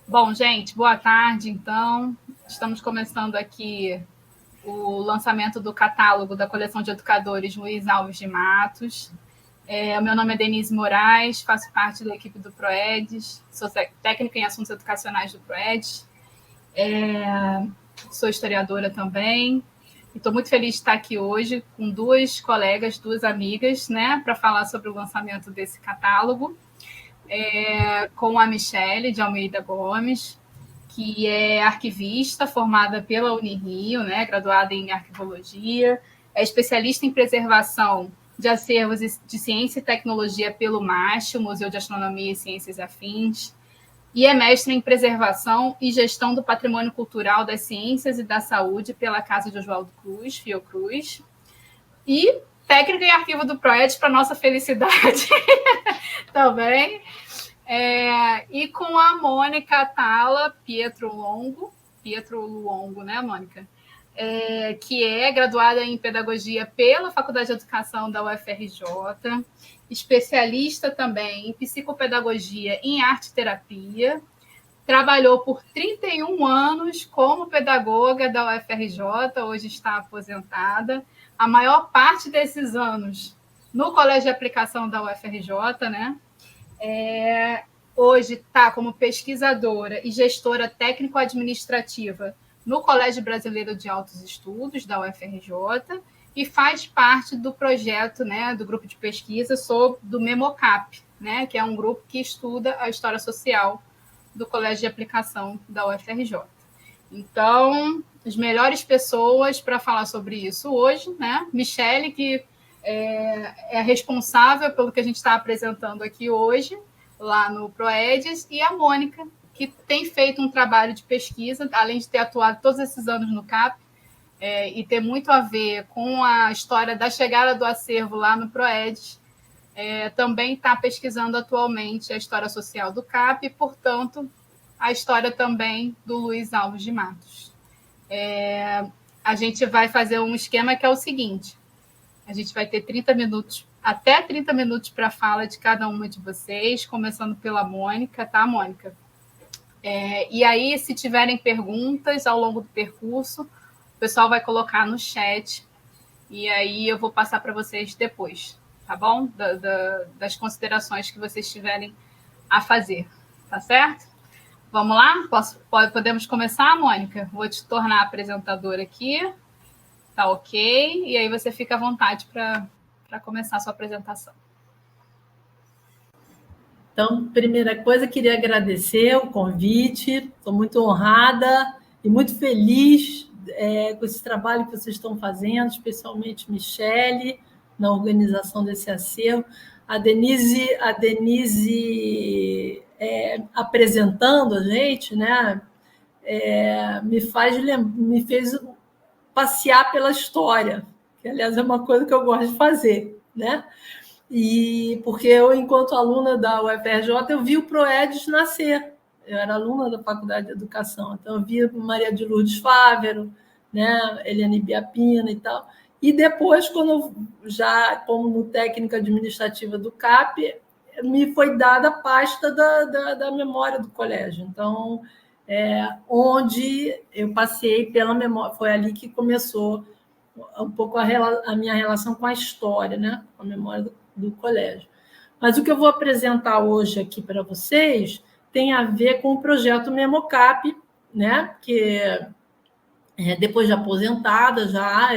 Bom, gente, boa tarde, então. Estamos começando aqui o lançamento do catálogo da coleção de educadores Luiz Alves de Matos. O meu nome é Denise Moraes, faço parte da equipe do PROEDES, sou técnica em assuntos educacionais do PROEDES, sou historiadora também, e estou muito feliz de estar aqui hoje com duas colegas, duas amigas, né, para falar sobre o lançamento desse catálogo. Com a Michele de Almeida Gomes, que é arquivista formada pela Unirio, né, graduada em arquivologia, é especialista em preservação de acervos de ciência e tecnologia pelo MASH, o Museu de Astronomia e Ciências Afins, e é mestre em preservação e gestão do patrimônio cultural das ciências e da saúde pela Casa de Oswaldo Cruz, Fiocruz, e técnica em arquivo do PROED, para nossa felicidade também. E com a Mônica Tala Pietro Luongo, né, Mônica? Que é graduada em Pedagogia pela Faculdade de Educação da UFRJ, especialista também em Psicopedagogia em Arte-Terapia, trabalhou por 31 anos como pedagoga da UFRJ, hoje está aposentada, a maior parte desses anos no Colégio de Aplicação da UFRJ, né? Hoje está como pesquisadora e gestora técnico-administrativa no Colégio Brasileiro de Altos Estudos, da UFRJ, e faz parte do projeto, né, do grupo de pesquisa do MEMOCAP, né, que é um grupo que estuda a história social do Colégio de Aplicação da UFRJ. Então, as melhores pessoas para falar sobre isso hoje, né, Michele, que é responsável pelo que a gente está apresentando aqui hoje, lá no PROEDES, e a Mônica, que tem feito um trabalho de pesquisa, além de ter atuado todos esses anos no CAP, e ter muito a ver com a história da chegada do acervo lá no PROEDES, também está pesquisando atualmente a história social do CAP e, portanto, a história também do Luiz Alves de Matos. A gente vai fazer um esquema que é o seguinte: a gente vai ter 30 minutos, até 30 minutos para a fala de cada uma de vocês, começando pela Mônica, tá, Mônica? E aí, se tiverem perguntas ao longo do percurso, o pessoal vai colocar no chat, e aí eu vou passar para vocês depois, tá bom? Das considerações que vocês tiverem a fazer, tá certo? Vamos lá? Podemos começar, Mônica? Vou te tornar apresentadora aqui. Tá ok? E aí você fica à vontade para começar a sua apresentação. Então, primeira coisa, queria agradecer o convite, estou muito honrada e muito feliz com esse trabalho que vocês estão fazendo, especialmente Michele, na organização desse acervo. A Denise apresentando a gente, né, me fez passear pela história, que, aliás, é uma coisa que eu gosto de fazer, né? E porque eu, enquanto aluna da UFRJ, eu vi o PROEDES nascer. Eu era aluna da Faculdade de Educação, então eu vi Maria de Lourdes Fávero, né, Eliane Biapina e tal. E depois, quando já como técnica administrativa do CAP, me foi dada a pasta da memória do colégio. Então, onde eu passei pela memória, foi ali que começou um pouco a minha relação com a história, né, com a memória do colégio. Mas o que eu vou apresentar hoje aqui para vocês tem a ver com o projeto MEMOCAP, né, que depois de aposentada já,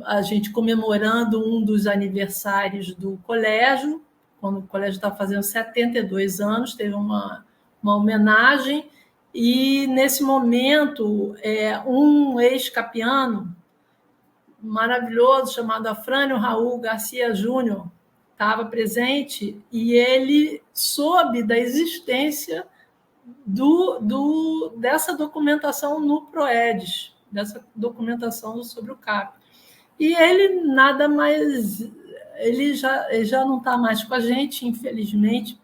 a gente comemorando um dos aniversários do colégio, quando o colégio está fazendo 72 anos, teve uma homenagem, e nesse momento um ex-capiano maravilhoso chamado Afrânio Raul Garcia Júnior estava presente, e ele soube da existência dessa documentação no PROEDES, dessa documentação sobre o CAP. E ele nada mais... Ele já não está mais com a gente, infelizmente,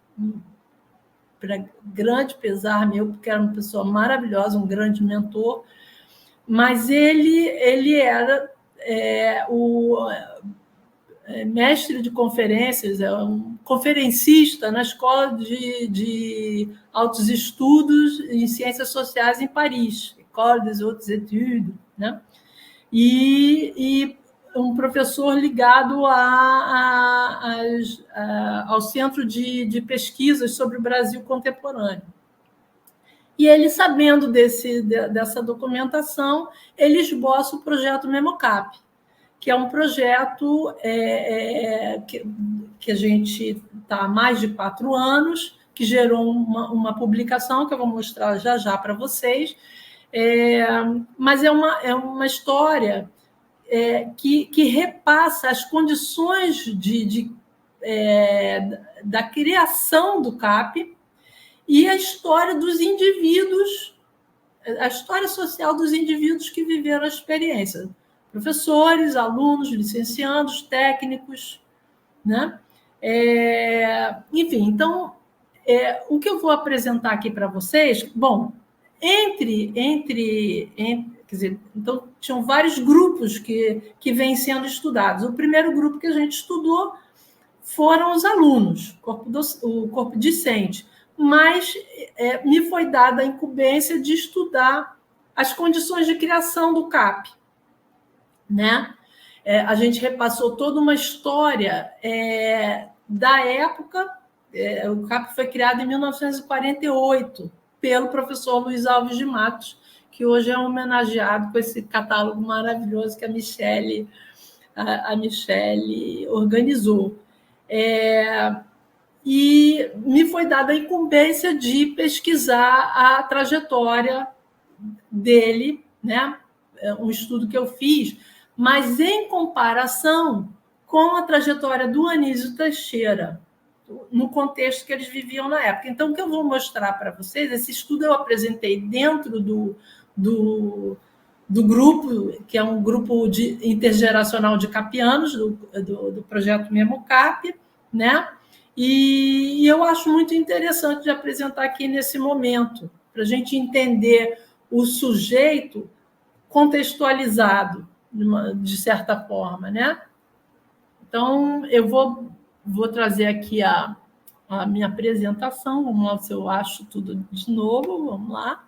para grande pesar meu, porque era uma pessoa maravilhosa, um grande mentor, mas ele era mestre de conferências, é um conferencista na Escola de Altos Estudos em Ciências Sociais em Paris, École des Hautes Études, né? E um professor ligado ao Centro de Pesquisas sobre o Brasil Contemporâneo. E ele, sabendo dessa documentação, ele esboça o projeto Memocap, que é um projeto que a gente está há mais de 4 anos, que gerou uma publicação que eu vou mostrar já para vocês, mas é uma história que repassa as condições da criação do CAP e a história dos indivíduos, a história social dos indivíduos que viveram a experiência. Professores, alunos, licenciados, técnicos, né? Enfim, então, o que eu vou apresentar aqui para vocês, bom, quer dizer, então, tinham vários grupos que vêm sendo estudados. O primeiro grupo que a gente estudou foram os alunos, o corpo discente, mas me foi dada a incumbência de estudar as condições de criação do CAP, né? A gente repassou toda uma história da época. O CAP foi criado em 1948 pelo professor Luiz Alves de Matos, que hoje é homenageado com esse catálogo maravilhoso que a Michele organizou. E me foi dada a incumbência de pesquisar a trajetória dele, né? Um estudo que eu fiz, mas em comparação com a trajetória do Anísio Teixeira, no contexto que eles viviam na época. Então, o que eu vou mostrar para vocês, esse estudo eu apresentei dentro do grupo, que é um grupo intergeracional de capianos, do projeto Memocap, né? E eu acho muito interessante de apresentar aqui nesse momento, para a gente entender o sujeito contextualizado, de certa forma, né? Então, eu vou trazer aqui a minha apresentação. Vamos lá, se eu acho tudo de novo. Vamos lá.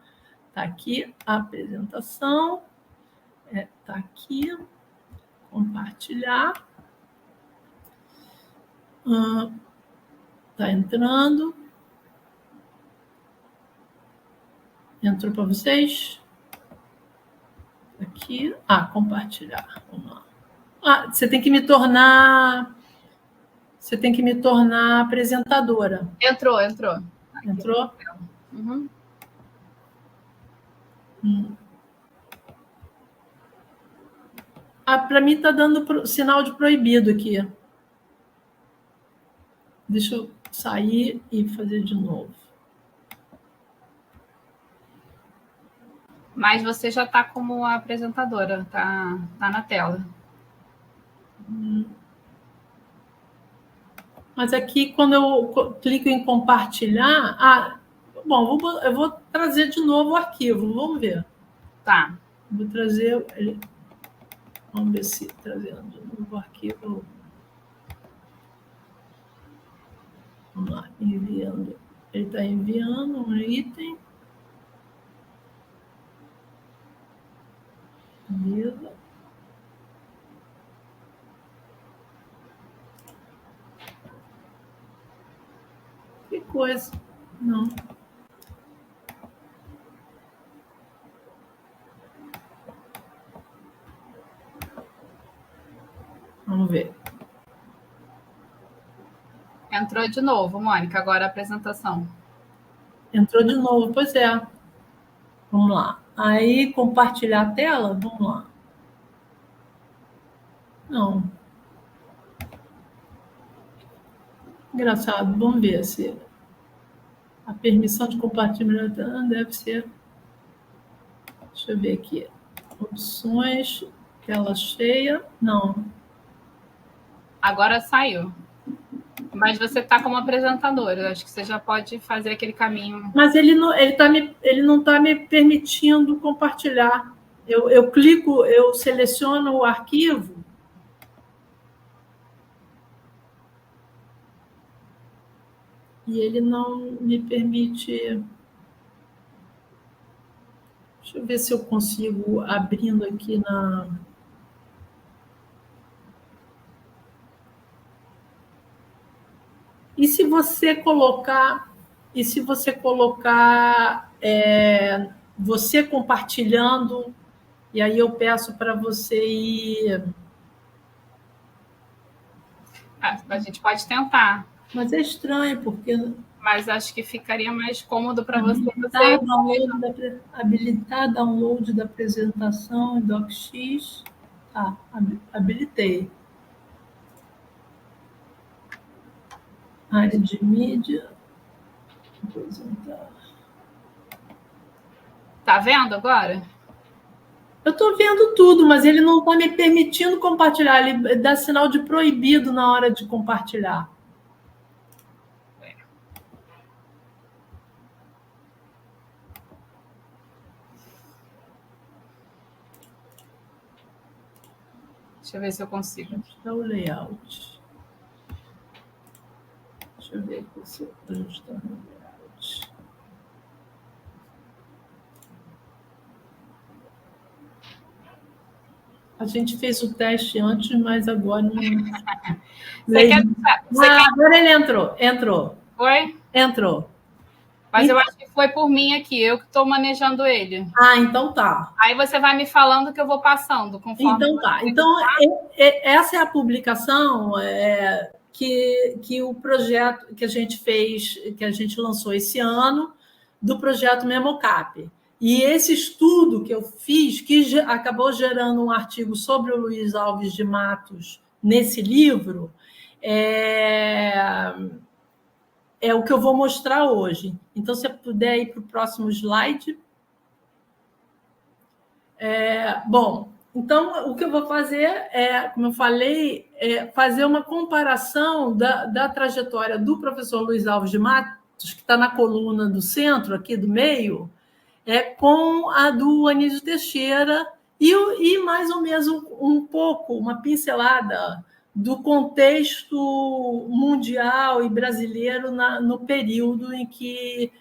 Está aqui a apresentação. Está aqui. Compartilhar. Está entrando. Entrou para vocês? Aqui. Compartilhar. Vamos lá. Você tem que me tornar apresentadora. Entrou. Entrou? Uhum. Para mim está dando sinal de proibido aqui. Deixa eu sair e fazer de novo. Mas você já está como apresentadora, tá na tela. Mas aqui, quando eu clico em compartilhar... bom, eu vou trazer de novo o arquivo, vamos ver. Tá. Vou trazer... Vamos ver se trazendo de novo o arquivo... Vamos lá, enviando. Ele está enviando um item. Beleza. Que coisa. Não. Vamos ver. Entrou de novo, Mônica, agora a apresentação. Entrou de novo, pois é. Vamos lá. Aí, compartilhar a tela? Vamos lá. Não. Engraçado, vamos ver se a permissão de compartilhar deve ser... Deixa eu ver aqui. Opções, tela cheia. Não. Agora saiu. Mas você está como apresentadora. Acho que você já pode fazer aquele caminho. Mas ele não está me permitindo compartilhar. Eu clico, eu seleciono o arquivo. e ele não me permite... Deixa eu ver se eu consigo, abrindo aqui na... E se você colocar, você compartilhando, e aí eu peço para você ir... A gente pode tentar. Mas é estranho, porque... Mas acho que ficaria mais cômodo para você. Habilitar download da apresentação em DocX. Tá, habilitei. Área de mídia. Apresentar. Tá vendo agora? Eu estou vendo tudo, mas ele não está me permitindo compartilhar. Ele dá sinal de proibido na hora de compartilhar. Deixa eu ver se eu consigo. Ajustar o layout. Deixa eu ver aqui se eu ajustar o layout. A gente fez o teste antes, mas agora não... Agora ele entrou. Foi? Entrou. Mas eu acho que foi por mim aqui, eu que estou manejando ele. Ah, então tá. Aí você vai me falando que eu vou passando, conforme... Então tá. Então, essa é a publicação que o projeto que a gente fez, que a gente lançou esse ano, do projeto Memocap. E esse estudo que eu fiz, que acabou gerando um artigo sobre o Luiz Alves de Matos nesse livro, é o que eu vou mostrar hoje. Então, se eu puder ir para o próximo slide. Bom, então, o que eu vou fazer como eu falei, fazer uma comparação da trajetória do professor Luiz Alves de Matos, que está na coluna do centro, aqui do meio, com a do Anísio Teixeira, e mais ou menos um pouco, uma pincelada do contexto mundial e brasileiro no período em que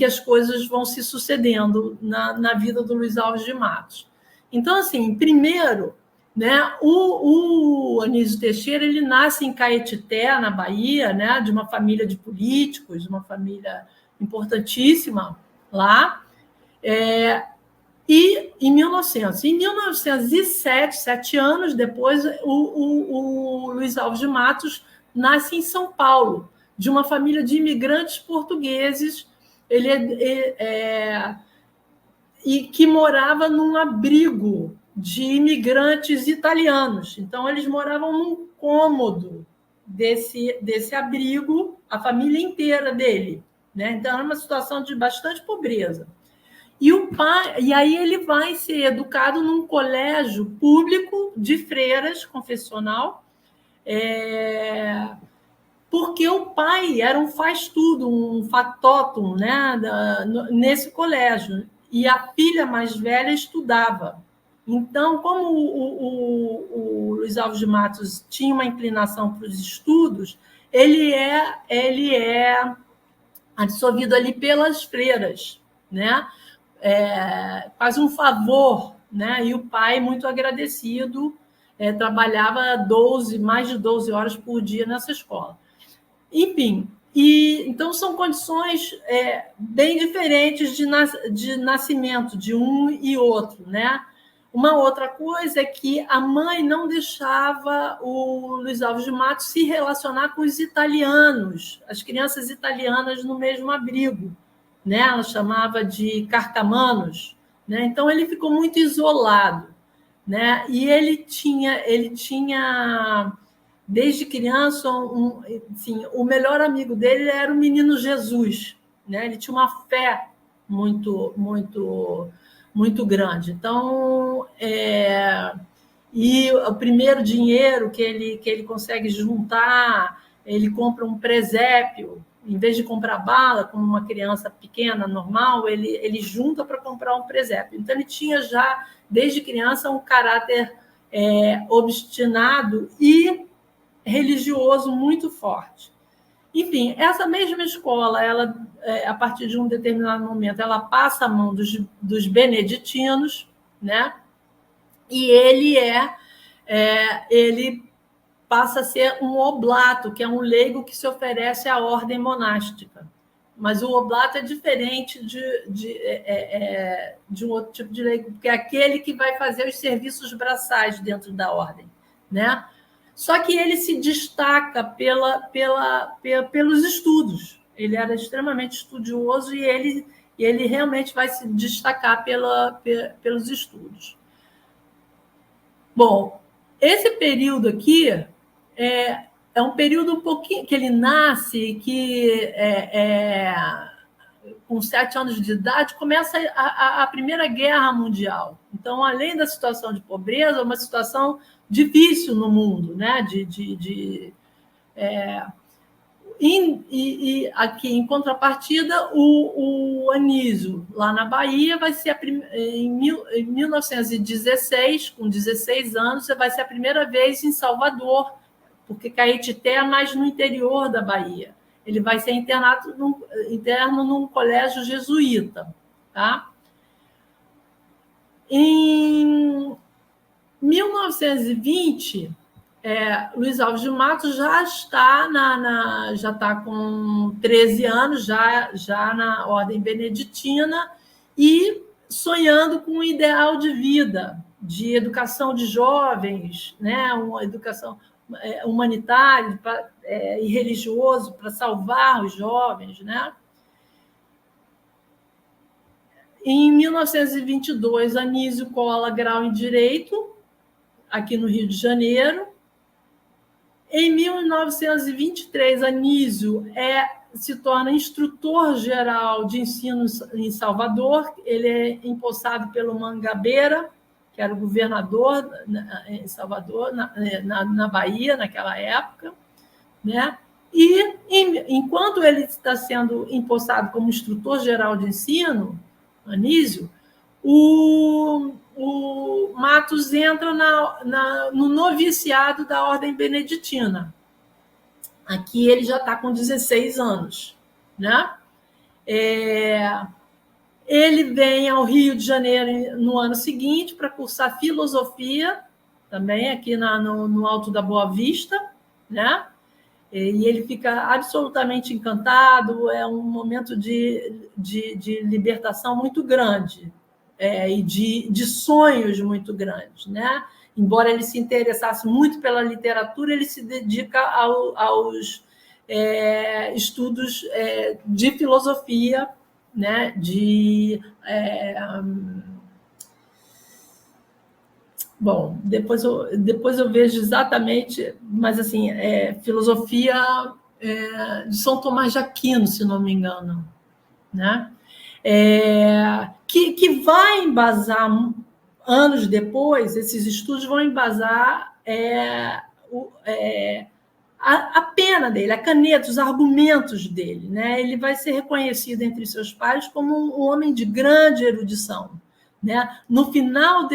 as coisas vão se sucedendo na vida do Luiz Alves de Matos. Então, assim, primeiro, né, o Anísio Teixeira ele nasce em Caetité, na Bahia, né, de uma família de políticos, uma família importantíssima lá, e em 1907, 7 anos depois, o Luiz Alves de Matos nasce em São Paulo, de uma família de imigrantes portugueses, e que morava num abrigo de imigrantes italianos. Então, eles moravam num cômodo desse abrigo, a família inteira dele, né? Então, era uma situação de bastante pobreza. E aí ele vai ser educado num colégio público de freiras, confessional, porque o pai era um faz-tudo, um factotum, né, nesse colégio, e a filha mais velha estudava. Então, como o Luiz Alves de Matos tinha uma inclinação para os estudos, ele é absorvido ali pelas freiras, né? Faz um favor, né? E o pai, muito agradecido, trabalhava mais de 12 horas por dia nessa escola. Enfim, então são condições bem diferentes de nascimento de um e outro, né? Uma outra coisa é que a mãe não deixava o Luiz Alves de Matos se relacionar com os italianos, as crianças italianas no mesmo abrigo, né? Ela chamava de carcamanos, né? Então ele ficou muito isolado, né? E ele tinha desde criança, assim, o melhor amigo dele era o menino Jesus, né? Ele tinha uma fé muito, muito, muito grande. Então, e o primeiro dinheiro que ele consegue juntar, ele compra um presépio. Em vez de comprar bala, como uma criança pequena, normal, ele junta para comprar um presépio. Então, ele tinha já, desde criança, um caráter obstinado e religioso muito forte. Enfim, essa mesma escola, ela, a partir de um determinado momento, ela passa a mão dos beneditinos, né? E ele passa a ser um oblato, que é um leigo que se oferece à ordem monástica. Mas o oblato é diferente de um outro tipo de leigo, porque é aquele que vai fazer os serviços braçais dentro da ordem, né? Só que ele se destaca pelos estudos. Ele era extremamente estudioso e ele realmente vai se destacar pelos estudos. Bom, esse período aqui é um período um pouquinho que ele nasce, que com 7 anos de idade começa a Primeira Guerra Mundial. Então, além da situação de pobreza, uma situação difícil no mundo, né? E aqui, em contrapartida, o Anísio, lá na Bahia, vai ser em 1916, com 16 anos, vai ser a primeira vez em Salvador, porque Caetité é mais no interior da Bahia. Ele vai ser interno num colégio jesuíta. Tá? Em 1920, Luiz Alves de Matos já está já está com 13 anos, já na ordem beneditina, e sonhando com um ideal de vida, de educação de jovens, né? Uma educação humanitária e religioso para salvar os jovens, né? Em 1922, Anísio cola grau em Direito, aqui no Rio de Janeiro. Em 1923, Anísio se torna instrutor-geral de ensino em Salvador. Ele é empossado pelo Mangabeira, que era o governador em Salvador, na Bahia, naquela época, né? E, enquanto ele está sendo empossado como instrutor-geral de ensino, Anísio, o Matos entra no noviciado da ordem beneditina. Aqui ele já está com 16 anos, né? Ele vem ao Rio de Janeiro no ano seguinte para cursar filosofia, também aqui no Alto da Boa Vista, né? E ele fica absolutamente encantado, é um momento de libertação muito grande, e de sonhos muito grandes, né? Embora ele se interessasse muito pela literatura, ele se dedica aos estudos de filosofia, né? Bom, depois eu vejo exatamente, mas assim, filosofia de São Tomás de Aquino, se não me engano, né? Que vai embasar, anos depois, esses estudos vão embasar a pena dele, a caneta, os argumentos dele, né? Ele vai ser reconhecido entre seus pares como um homem de grande erudição, né? No final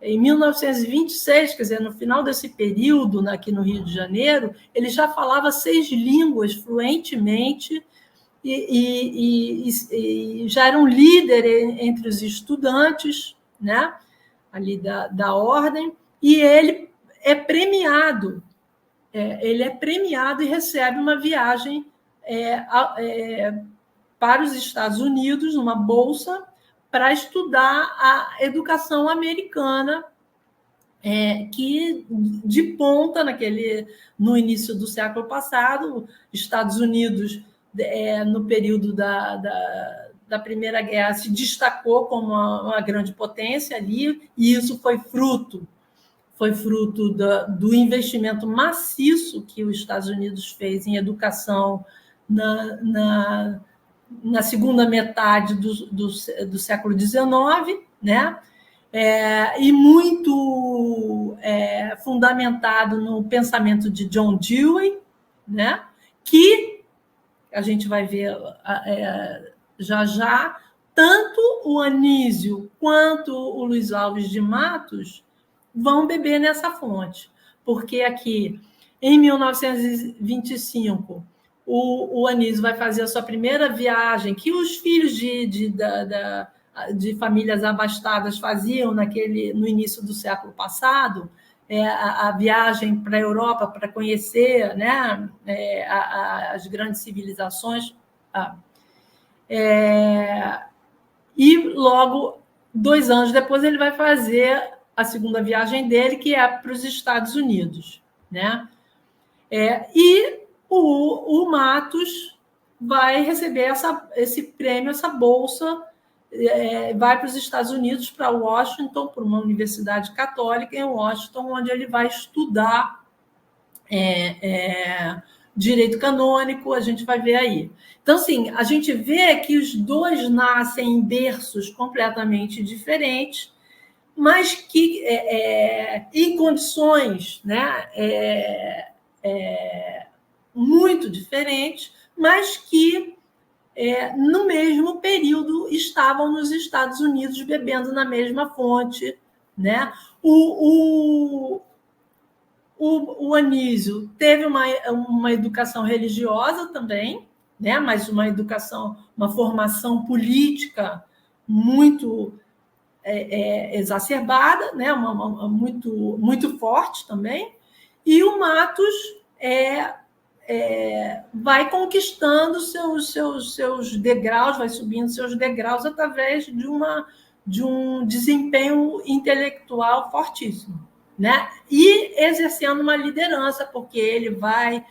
em 1926, quer dizer, no final desse período aqui no Rio de Janeiro, ele já falava 6 línguas fluentemente e já era um líder entre os estudantes, né? Ali da ordem, e ele é premiado. Ele é premiado e recebe uma viagem para os Estados Unidos, numa bolsa, para estudar a educação americana, que de ponta no início do século passado, Estados Unidos, no período da Primeira Guerra, se destacou como uma grande potência ali, e isso foi fruto do investimento maciço que os Estados Unidos fez em educação na segunda metade do século XIX, né? E muito fundamentado no pensamento de John Dewey, né? Que a gente vai ver já, tanto o Anísio quanto o Luiz Alves de Matos vão beber nessa fonte, porque aqui Em 1925, o Anísio vai fazer a sua primeira viagem, que os filhos de famílias abastadas faziam no início do século passado, a viagem para a Europa para conhecer, né, as grandes civilizações. E logo, 2 anos depois, ele vai fazer a segunda viagem dele, que é para os Estados Unidos, né? E o Matos vai receber esse prêmio, essa bolsa, vai para os Estados Unidos, para Washington, para uma universidade católica em Washington, onde ele vai estudar direito canônico, a gente vai ver aí. Então, assim, a gente vê que os dois nascem em berços completamente diferentes, mas que em condições, né, muito diferentes, mas que no mesmo período estavam nos Estados Unidos bebendo na mesma fonte, né? O Anísio teve uma educação religiosa também, né? Mas uma formação política muito exacerbada, né? Muito forte também. E o Matos vai conquistando seus degraus, vai subindo seus degraus através de um desempenho intelectual fortíssimo, né? E exercendo uma liderança, porque ele vai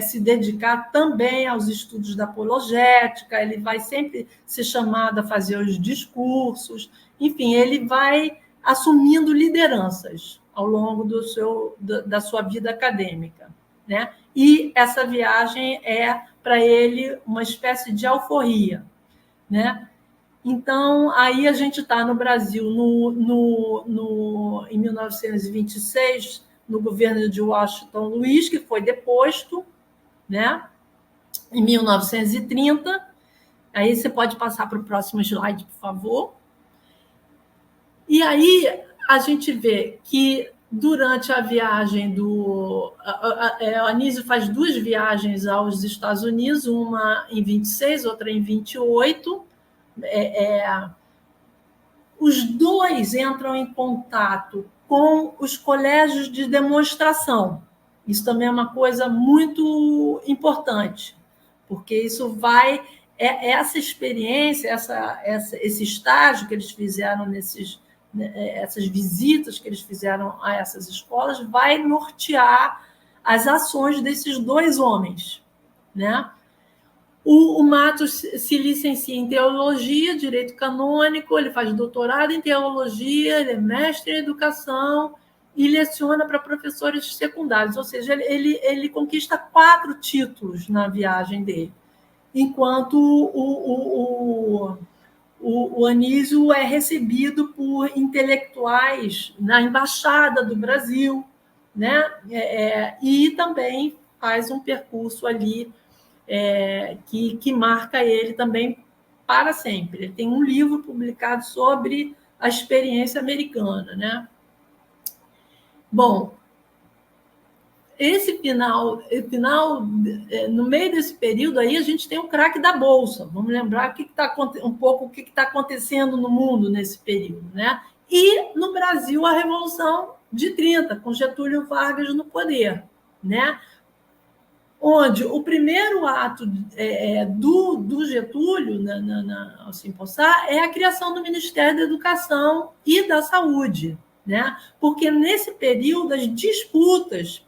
se dedicar também aos estudos da apologética, ele vai sempre ser chamado a fazer os discursos, enfim, ele vai assumindo lideranças ao longo da sua vida acadêmica, né? E essa viagem é para ele uma espécie de alforria, né? Então, aí a gente está no Brasil em 1926, no governo de Washington Luiz, que foi deposto, né? Em 1930. Aí você pode passar para o próximo slide, por favor. E aí a gente vê que durante a viagem o Anísio faz 2 viagens aos Estados Unidos, uma em 26, outra em 28. Os dois entram em contato com os colégios de demonstração. Isso também é uma coisa muito importante, porque isso vai... essa experiência, esse estágio que eles fizeram essas visitas que eles fizeram a essas escolas, vai nortear as ações desses 2 homens, né? O Matos se licencia em teologia, direito canônico, ele faz doutorado em teologia, ele é mestre em educação e leciona para professores secundários, ou seja, ele conquista 4 títulos na viagem dele, enquanto o Anísio é recebido por intelectuais na Embaixada do Brasil, né? E também faz um percurso ali que marca ele também para sempre. Ele tem um livro publicado sobre a experiência americana, né? Bom, esse final, no meio desse período aí, a gente tem o craque da Bolsa. Vamos lembrar um pouco o que está acontecendo no mundo nesse período, né? E no Brasil, a Revolução de 30, com Getúlio Vargas no poder, né? Onde o primeiro ato do Getúlio, ao se empossar, é a criação do Ministério da Educação e da Saúde, né? Porque nesse período as disputas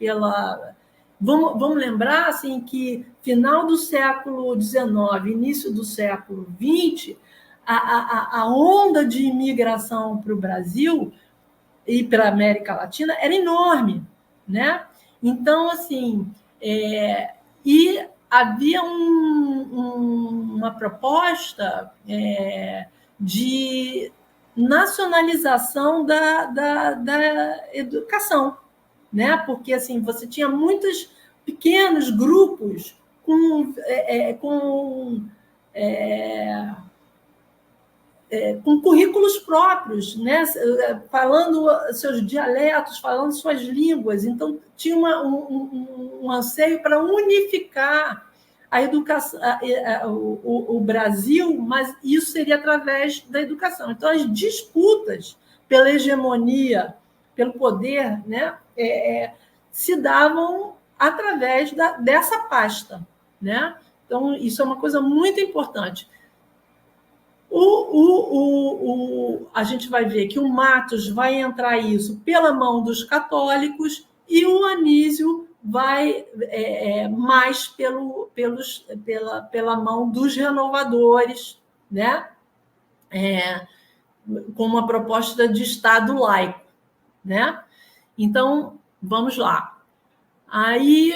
vamos lembrar assim, que final do século XIX, início do século XX, a onda de imigração para o Brasil e para a América Latina era enorme, né? Então, assim, e havia uma proposta de nacionalização da educação, né? Porque assim você tinha muitos pequenos grupos com com currículos próprios, né? Falando seus dialetos, falando suas línguas. Então, tinha um anseio para unificar a educação, o Brasil, mas isso seria através da educação. Então, as disputas pela hegemonia, pelo poder, né, se davam através dessa pasta, né? Então, isso é uma coisa muito importante. A gente vai ver que o Matos vai entrar isso pela mão dos católicos e o Anísio vai mais pela mão dos renovadores, né? Com uma proposta de Estado laico, né? Então, vamos lá. Aí,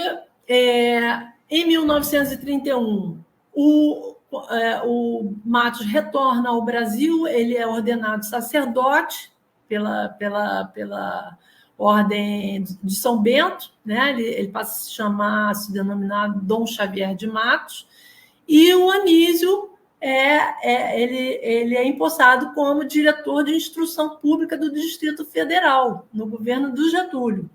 em 1931, o Matos retorna ao Brasil, ele é ordenado sacerdote pela Ordem de São Bento, né? Ele passa a se denominar Dom Xavier de Matos, e o Anísio ele é empossado como diretor de instrução pública do Distrito Federal, no governo do Getúlio,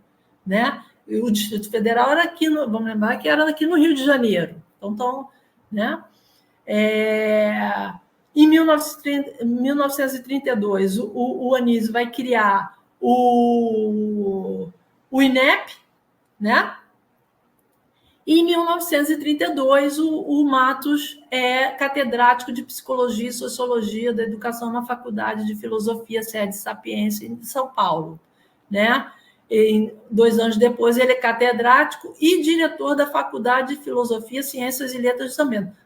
né? E o Distrito Federal era aqui, vamos lembrar que era aqui no Rio de Janeiro. Então, né? Em 1932, o Anísio vai criar o INEP, né? E em 1932, o Matos é catedrático de Psicologia e Sociologia da Educação na Faculdade de Filosofia Sede Sapiência, em São Paulo, né? E 2 anos depois, ele é catedrático e diretor da Faculdade de Filosofia, Ciências e Letras de São Bento.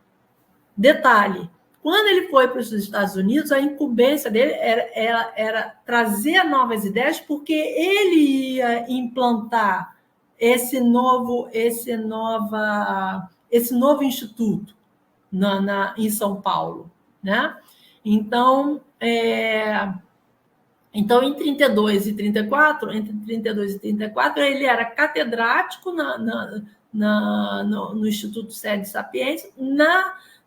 Detalhe, quando ele foi para os Estados Unidos, a incumbência dele era trazer novas ideias, porque ele ia implantar esse novo instituto em São Paulo, né? Então, em 32 e 34, entre 32 e 34, ele era catedrático no Instituto Sede Sapiência,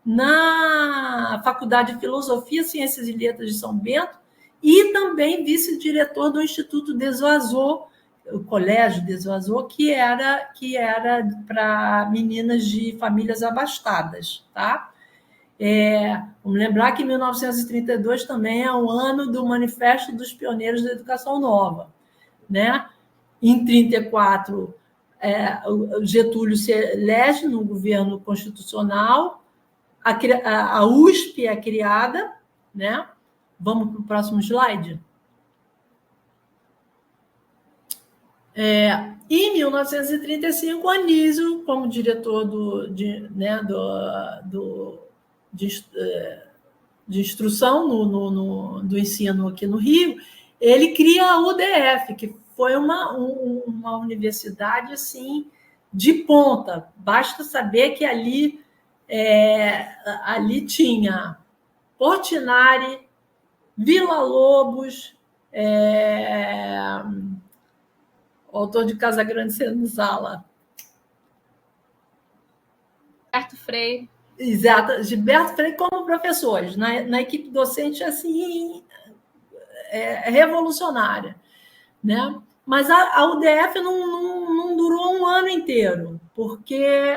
na Faculdade de Filosofia, Ciências e Letras de São Bento, e também vice-diretor do Instituto Desvazor, o Colégio Desvazor, que era para meninas de famílias abastadas, tá? Vamos lembrar que 1932 também é o ano do Manifesto dos Pioneiros da Educação Nova, né? Em 34, o Getúlio se elege no governo constitucional, a USP é criada, né? Vamos para o próximo slide. Em 1935, o Anísio, como diretor de instrução do ensino aqui no Rio, ele cria a UDF, que foi uma universidade assim, de ponta. Basta saber que ali tinha Portinari, Villa-Lobos, o autor de Casa Grande Senzala. Gilberto Freire. Exato, Gilberto Freire como professores, na equipe docente assim, revolucionária, né? Mas a UDF não durou um ano inteiro, porque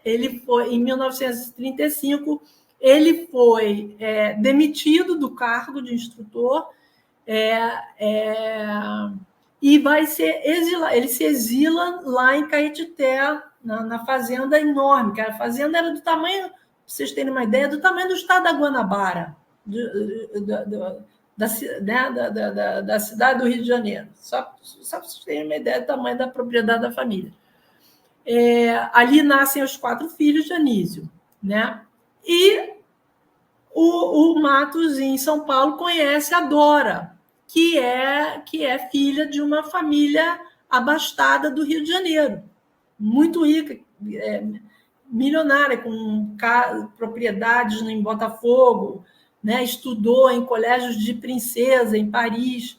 ele foi, em 1935, ele foi demitido do cargo de instrutor e vai ser exilado. Ele se exila lá em Caetité, na fazenda enorme, que a fazenda era do tamanho, para vocês terem uma ideia, do tamanho do estado da Guanabara, da cidade do Rio de Janeiro. Só para vocês terem uma ideia do tamanho da propriedade da família. Ali nascem os 4 filhos de Anísio, né? E o Matos, em São Paulo, conhece a Dora, que é filha de uma família abastada do Rio de Janeiro, muito rica, milionária, com propriedades em Botafogo, né? Estudou em colégios de princesa em Paris,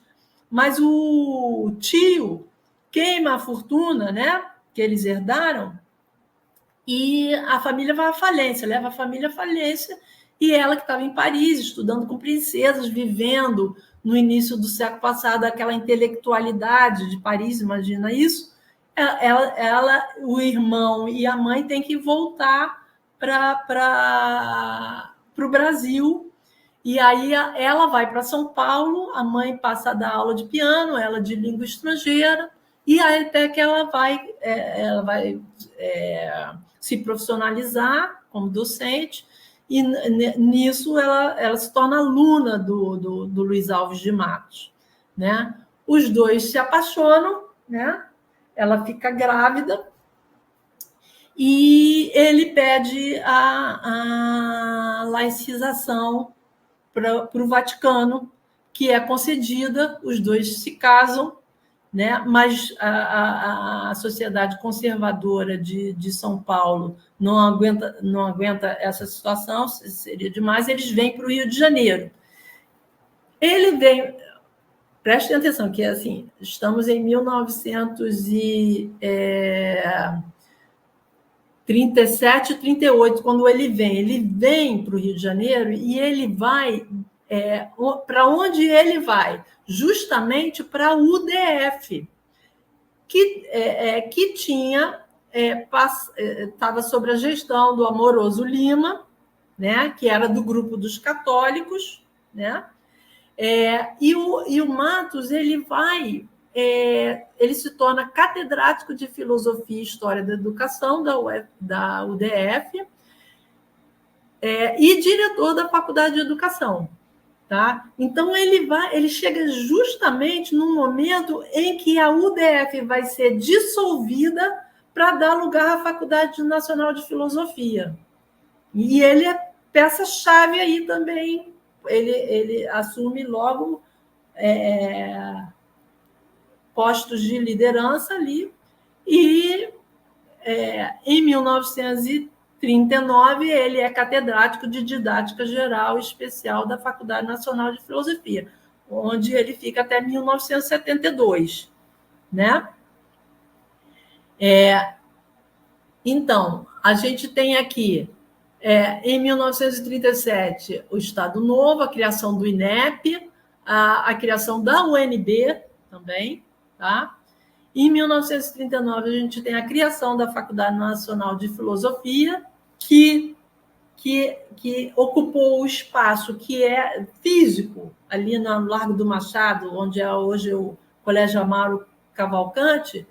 mas o tio queima a fortuna, né? Que eles herdaram, e a família vai à falência, leva a família à falência, e ela que estava em Paris, estudando com princesas, vivendo no início do século passado aquela intelectualidade de Paris, imagina isso, o irmão e a mãe têm que voltar para o Brasil, e aí ela vai para São Paulo, a mãe passa a dar aula de piano, ela de língua estrangeira, e aí até que ela vai se profissionalizar como docente, e nisso ela se torna aluna do Luiz Alves de Matos, né? Os dois se apaixonam, né? Ela fica grávida e ele pede a laicização para o Vaticano, que é concedida, os dois se casam, né? Mas a sociedade conservadora de São Paulo não aguenta essa situação, seria demais, eles vêm para o Rio de Janeiro. Ele vem, prestem atenção, que assim, estamos em 1937, 38, quando ele vem para o Rio de Janeiro e ele vai, para onde ele vai? Justamente para a UDF, que tinha, estava sob a gestão do Amoroso Lima, né, que era do grupo dos católicos, né? E o Matos ele se torna catedrático de Filosofia e História da Educação da UDF e diretor da Faculdade de Educação. Tá? Então, ele chega justamente no momento em que a UDF vai ser dissolvida para dar lugar à Faculdade Nacional de Filosofia. E ele é peça-chave aí também. Ele assume logo postos de liderança ali, e em 1939 ele é catedrático de Didática Geral e Especial da Faculdade Nacional de Filosofia, onde ele fica até 1972, né? Então, a gente tem aqui, em 1937, o Estado Novo, a criação do INEP, a criação da UNB também, tá? Em 1939, a gente tem a criação da Faculdade Nacional de Filosofia, que ocupou o espaço que é físico, ali no Largo do Machado, onde é hoje o Colégio Amaro Cavalcante.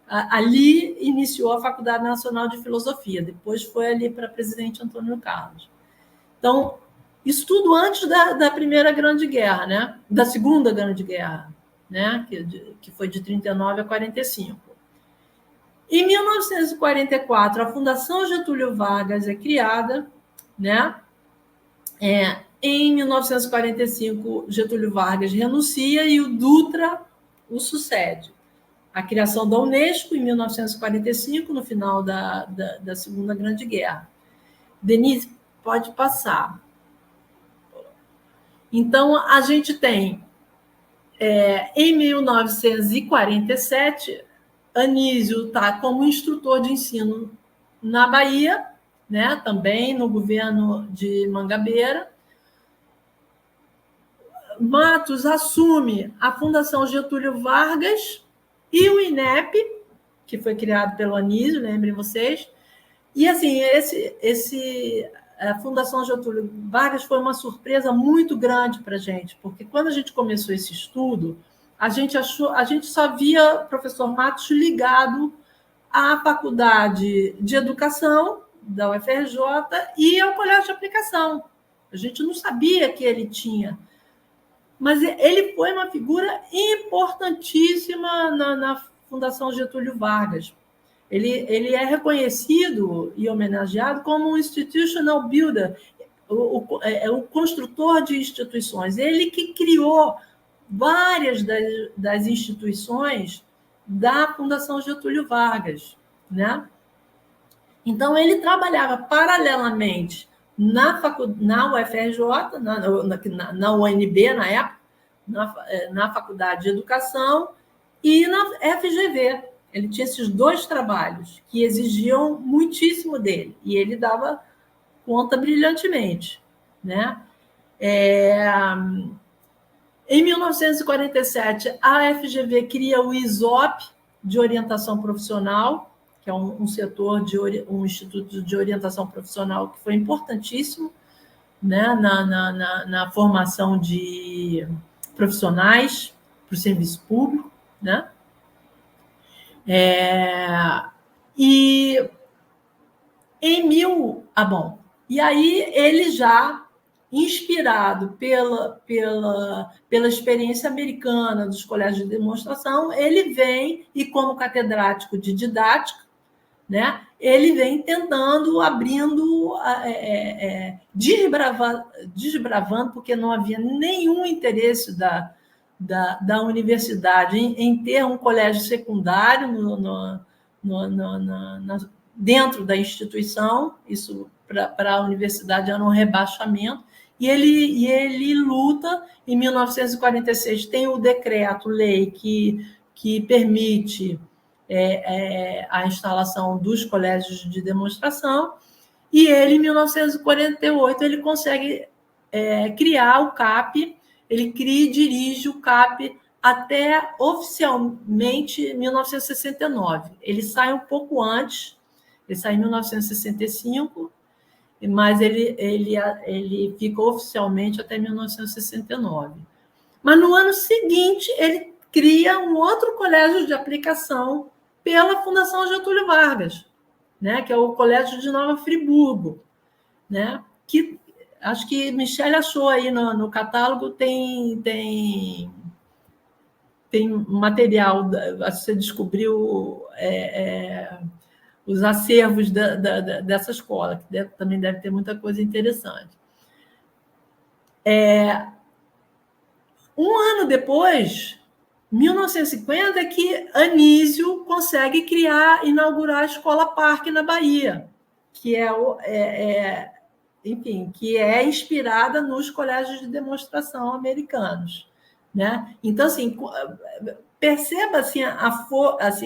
Ali iniciou a Faculdade Nacional de Filosofia, depois foi ali para Presidente Antônio Carlos. Então, isso tudo antes da Primeira Grande Guerra, né? Da Segunda Grande Guerra, né? Que foi de 39 a 45. Em 1944, a Fundação Getúlio Vargas é criada, né? Em 1945, Getúlio Vargas renuncia e o Dutra o sucede. A criação da Unesco, em 1945, no final da Segunda Grande Guerra. Denise, pode passar. Então, a gente tem, em 1947, Anísio está como instrutor de ensino na Bahia, né, também no governo de Mangabeira. Matos assume a Fundação Getúlio Vargas e o INEP, que foi criado pelo Anísio, lembrem vocês. E, assim, a Fundação Getúlio Vargas foi uma surpresa muito grande para a gente, porque quando a gente começou esse estudo, a gente só via o professor Matos ligado à Faculdade de Educação da UFRJ e ao Colégio de Aplicação. A gente não sabia que ele tinha. Mas ele foi uma figura importantíssima na Fundação Getúlio Vargas. Ele é reconhecido e homenageado como um institutional builder, o construtor de instituições. Ele que criou várias das instituições da Fundação Getúlio Vargas, né? Então, ele trabalhava paralelamente na UFRJ, na UNB, na época, na Faculdade de Educação, e na FGV. Ele tinha esses dois trabalhos que exigiam muitíssimo dele, e ele dava conta brilhantemente. né? Em 1947, a FGV cria o ISOP de orientação profissional, que é um setor um instituto de orientação profissional que foi importantíssimo, né, na formação de profissionais para o serviço público, né? E e aí ele já inspirado pela experiência americana dos colégios de demonstração, ele vem e como catedrático de didática, né? Ele vem tentando, abrindo, desbravando, porque não havia nenhum interesse da universidade em ter um colégio secundário dentro da instituição. Isso para a universidade era um rebaixamento. E ele luta. Em 1946 tem o decreto-lei que permite a instalação dos colégios de demonstração, e ele, em 1948, ele consegue criar o CAP, ele cria e dirige o CAP até oficialmente 1969. Ele sai um pouco antes, ele sai em 1965, mas ele fica oficialmente até 1969. Mas no ano seguinte, ele cria um outro colégio de aplicação pela Fundação Getúlio Vargas, né, que é o Colégio de Nova Friburgo, né, que acho que Michele achou aí no catálogo, tem material, você descobriu os acervos dessa escola, que também deve ter muita coisa interessante. Um ano depois, 1950, é que Anísio consegue inaugurar a Escola Parque na Bahia, que que é inspirada nos colégios de demonstração americanos, né? Então, assim, perceba assim,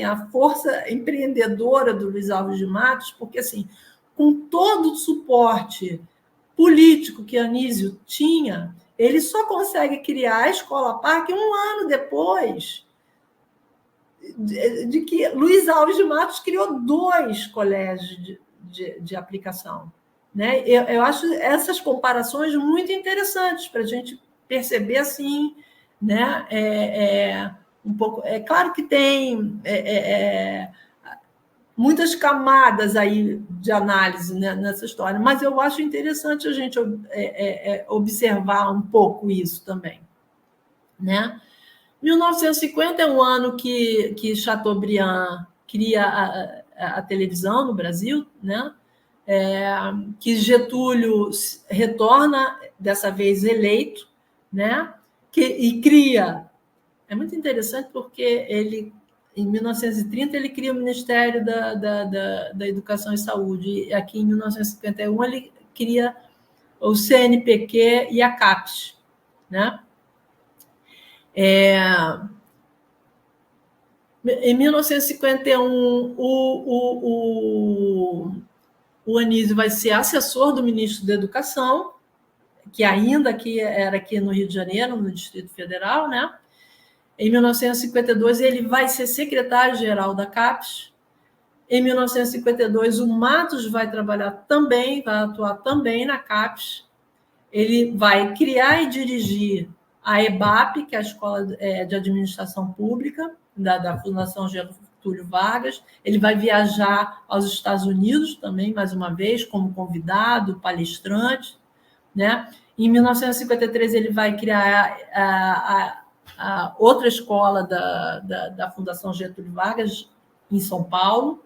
a força empreendedora do Luiz Alves de Matos, porque assim, com todo o suporte político que Anísio tinha, ele só consegue criar a Escola Parque um ano depois de que Luiz Alves de Matos criou 2 colégios de aplicação, né? Eu acho essas comparações muito interessantes para a gente perceber assim, né? Um pouco. É claro que tem muitas camadas aí de análise, né, nessa história, mas eu acho interessante a gente observar um pouco isso também, né? 1950 é um ano que Chateaubriand cria a televisão no Brasil, né? Que Getúlio retorna, dessa vez eleito, né? E cria. É muito interessante porque ele, em 1930, ele cria o Ministério da Educação e Saúde, e aqui em 1951 ele cria o CNPq e a CAPES, né? Em 1951, o Anísio vai ser assessor do ministro da Educação, que ainda era aqui no Rio de Janeiro, no Distrito Federal, né? Em 1952, ele vai ser secretário-geral da CAPES. Em 1952, o Matos vai atuar também na CAPES. Ele vai criar e dirigir a EBAP, que é a Escola de Administração Pública, da Fundação Getúlio Vargas. Ele vai viajar aos Estados Unidos também, mais uma vez, como convidado, palestrante, né? Em 1953, ele vai criar a outra escola da Fundação Getúlio Vargas, em São Paulo,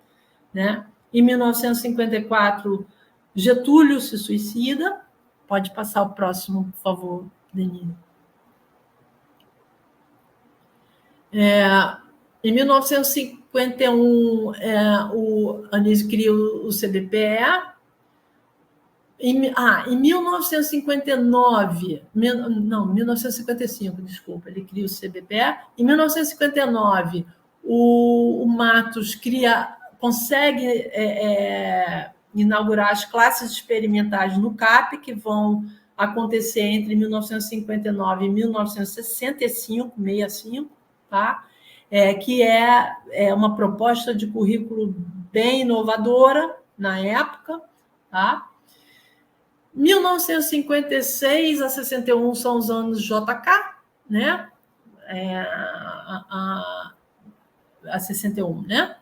né? Em 1954, Getúlio se suicida. Pode passar o próximo, por favor, Denise. Em 1951, o Anísio cria o CBPE. Em 1959, 1955, desculpa, ele cria o CBPE. Em 1959, o Matos consegue inaugurar as classes experimentais no CAP, que vão acontecer entre 1959 e 1965, 65, tá? Que é uma proposta de currículo bem inovadora na época, tá? 1956 a 61 são os anos JK, né? A 61, né?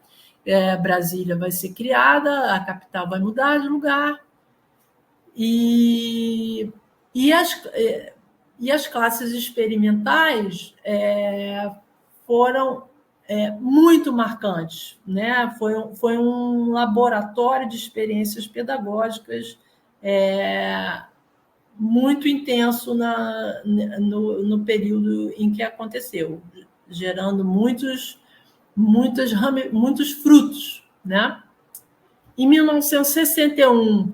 Brasília vai ser criada, a capital vai mudar de lugar, e as classes experimentais foram muito marcantes, né? Foi um laboratório de experiências pedagógicas muito intenso no período em que aconteceu, gerando muitos frutos, né? Em 1961,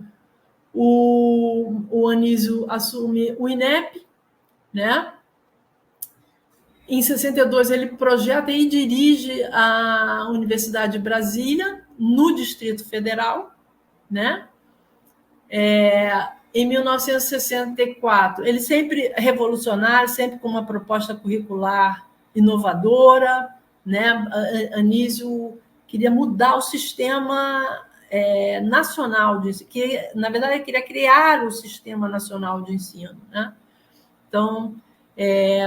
o Anísio assume o INEP, né? Em 62, ele projeta e dirige a Universidade de Brasília, no Distrito Federal, né? Em 1964, ele sempre revolucionário, sempre com uma proposta curricular inovadora, né? Anísio queria mudar o sistema nacional de ensino, que na verdade ele queria criar o sistema nacional de ensino, né? Então,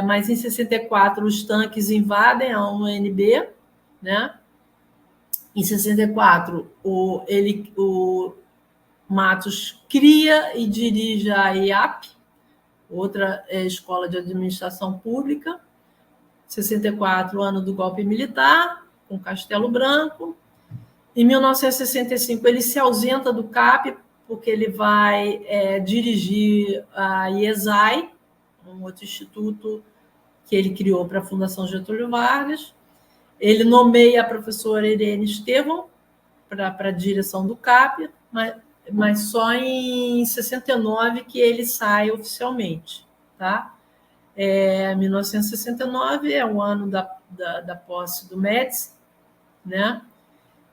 mas em 64 os tanques invadem a UNB, né? Em 64 o Matos cria e dirige a IAP, outra escola de administração pública. 64, ano do golpe militar, com Castelo Branco. Em 1965, ele se ausenta do CAP, porque ele vai dirigir a IESAI, um outro instituto que ele criou para a Fundação Getúlio Vargas. Ele nomeia a professora Irene Estevão para a direção do CAP, mas só em 69 que ele sai oficialmente, tá? 1969 é o ano da posse do Médici, né?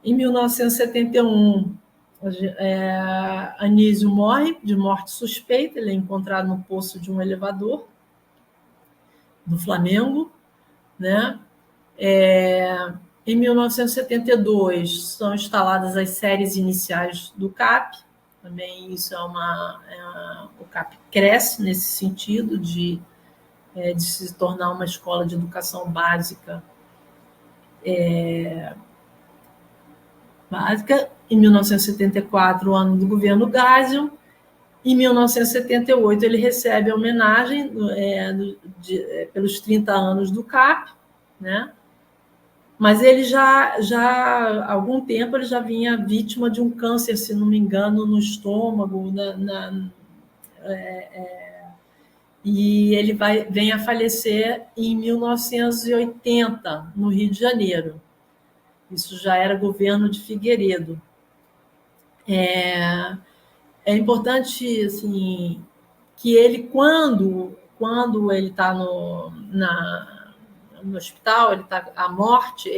Em 1971, Anísio morre de morte suspeita, ele é encontrado no poço de um elevador do Flamengo, né? Em 1972, são instaladas as séries iniciais do CAP. Também isso o CAP cresce nesse sentido de se tornar uma escola de educação básica. Em 1974, o ano do governo Geisel. Em 1978, ele recebe a homenagem pelos 30 anos do CAP, né? Mas ele já há algum tempo ele já vinha vítima de um câncer, se não me engano, no estômago, e ele vem a falecer em 1980, no Rio de Janeiro. Isso já era governo de Figueiredo. É importante assim, que ele, quando ele está no hospital, ele está à morte,